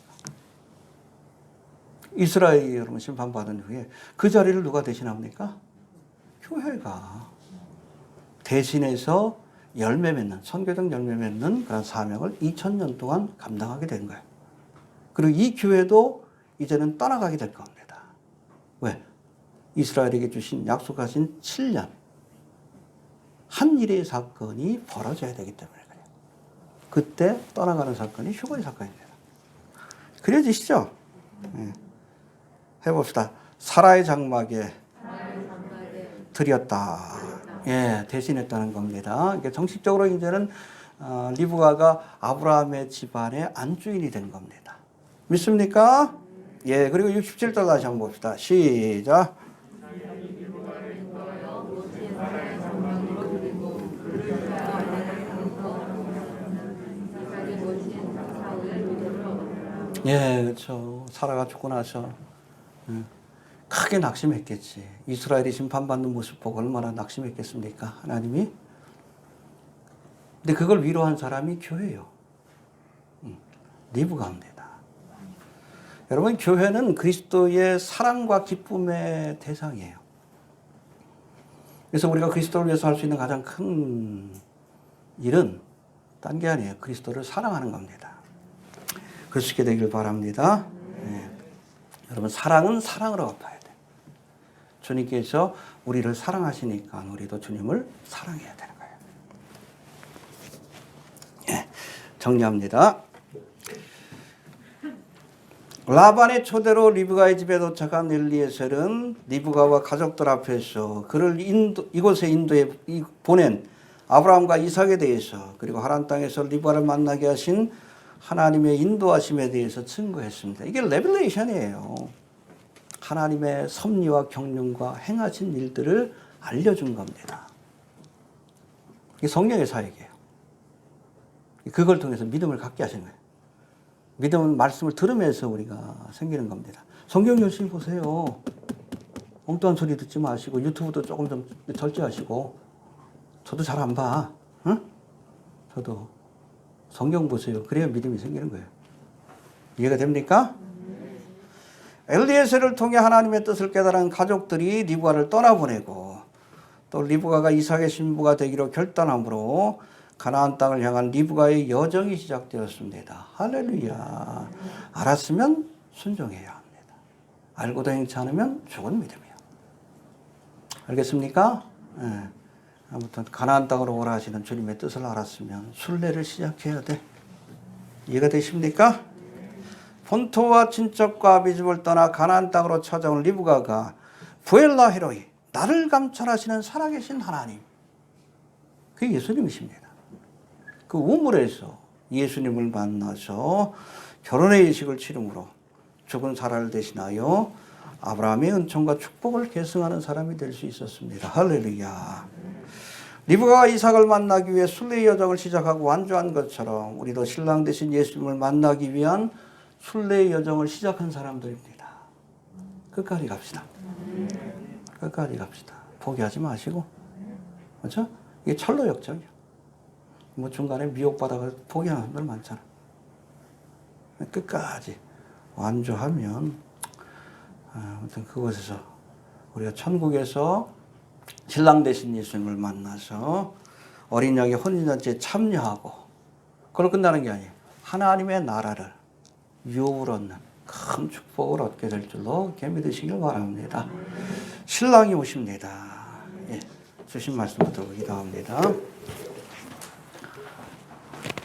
이스라엘이 여러분 심판받은 후에 그 자리를 누가 대신합니까? 교회가 대신해서 열매 맺는, 선교적 열매 맺는 그런 사명을 2000년 동안 감당하게 된 거예요. 그리고 이 교회도 이제는 떠나가게 될 겁니다. 왜? 이스라엘에게 주신 약속하신 7년 한 일의 사건이 벌어져야 되기 때문에 그래요. 그때 떠나가는 사건이 휴거의 사건입니다. 그려지시죠? 네. 해봅시다. 사라의 장막에 드렸다. 예, 대신했다는 겁니다. 그러니까 정식적으로 이제는 리브가가 아브라함의 집안의 안주인이 된 겁니다. 믿습니까? 예, 그리고 67절 다시 한번 봅시다. 시작. 예, 그렇죠. 사라가 죽고 나서 크게 낙심했겠지. 이스라엘이 심판받는 모습 보고 얼마나 낙심했겠습니까? 하나님이. 근데 그걸 위로한 사람이 교회예요. 리브가입니다. 여러분, 교회는 그리스도의 사랑과 기쁨의 대상이에요. 그래서 우리가 그리스도를 위해서 할 수 있는 가장 큰 일은 딴 게 아니에요. 그리스도를 사랑하는 겁니다. 그럴 수 있게 되길 바랍니다. 네. 여러분, 사랑은 사랑으로 갚아야 돼. 주님께서 우리를 사랑하시니까 우리도 주님을 사랑해야 되는 거예요. 네. 정리합니다. 라반의 초대로 리브가의 집에 도착한 엘리에셀은 리브가와 가족들 앞에서 그를 이곳에 인도에 보낸 아브라함과 이삭에 대해서 그리고 하란 땅에서 리브가를 만나게 하신 하나님의 인도하심에 대해서 증거했습니다. 이게 레벨레이션이에요. 하나님의 섭리와 경륜과 행하신 일들을 알려준 겁니다. 이게 성령의 사역이에요. 그걸 통해서 믿음을 갖게 하신 거예요. 믿음은 말씀을 들으면서 우리가 생기는 겁니다. 성경 열심히 보세요. 엉뚱한 소리 듣지 마시고 유튜브도 조금 좀 절제하시고. 저도 잘 안 봐. 응? 저도 성경 보세요. 그래야 믿음이 생기는 거예요. 이해가 됩니까? 엘리에셀을 통해 하나님의 뜻을 깨달은 가족들이 리브가를 떠나보내고 또 리브가가 이삭의 신부가 되기로 결단함으로 가나안 땅을 향한 리브가의 여정이 시작되었습니다. 할렐루야. 알았으면 순종해야 합니다. 알고도 행치 않으면 죽은 믿음이에요. 알겠습니까? 네. 아무튼 가나안 땅으로 오라 하시는 주님의 뜻을 알았으면 순례를 시작해야 돼. 이해가 되십니까? 본토와 친척과 아비집을 떠나 가나안 땅으로 찾아온 리브가가 부엘라 헤로이, 나를 감찰하시는 살아계신 하나님, 그게 예수님이십니다. 그 우물에서 예수님을 만나서 결혼의 예식을 치름으로 죽은 사라를 대신하여 아브라함의 은총과 축복을 계승하는 사람이 될 수 있었습니다. 할렐루야. 리브가가 이삭을 만나기 위해 순례의 여정을 시작하고 완주한 것처럼 우리도 신랑 되신 예수님을 만나기 위한 순례의 여정을 시작한 사람들입니다. 끝까지 갑시다. 끝까지 갑시다. 포기하지 마시고. 그렇죠? 이게 철로 역정이야. 뭐 중간에 미혹받아서 포기하는 사람들 많잖아. 끝까지 완주하면 아무튼 그곳에서 우리가 천국에서 신랑 되신 예수님을 만나서 어린 양의 혼인잔치에 참여하고 그걸로 끝나는 게 아니에요. 하나님의 나라를 유업을 얻는 큰 축복을 얻게 될 줄로 믿으시길 바랍니다. 신랑이 오십니다. 예, 주신 말씀 듣고 기도합니다.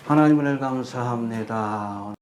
하나님을 감사합니다.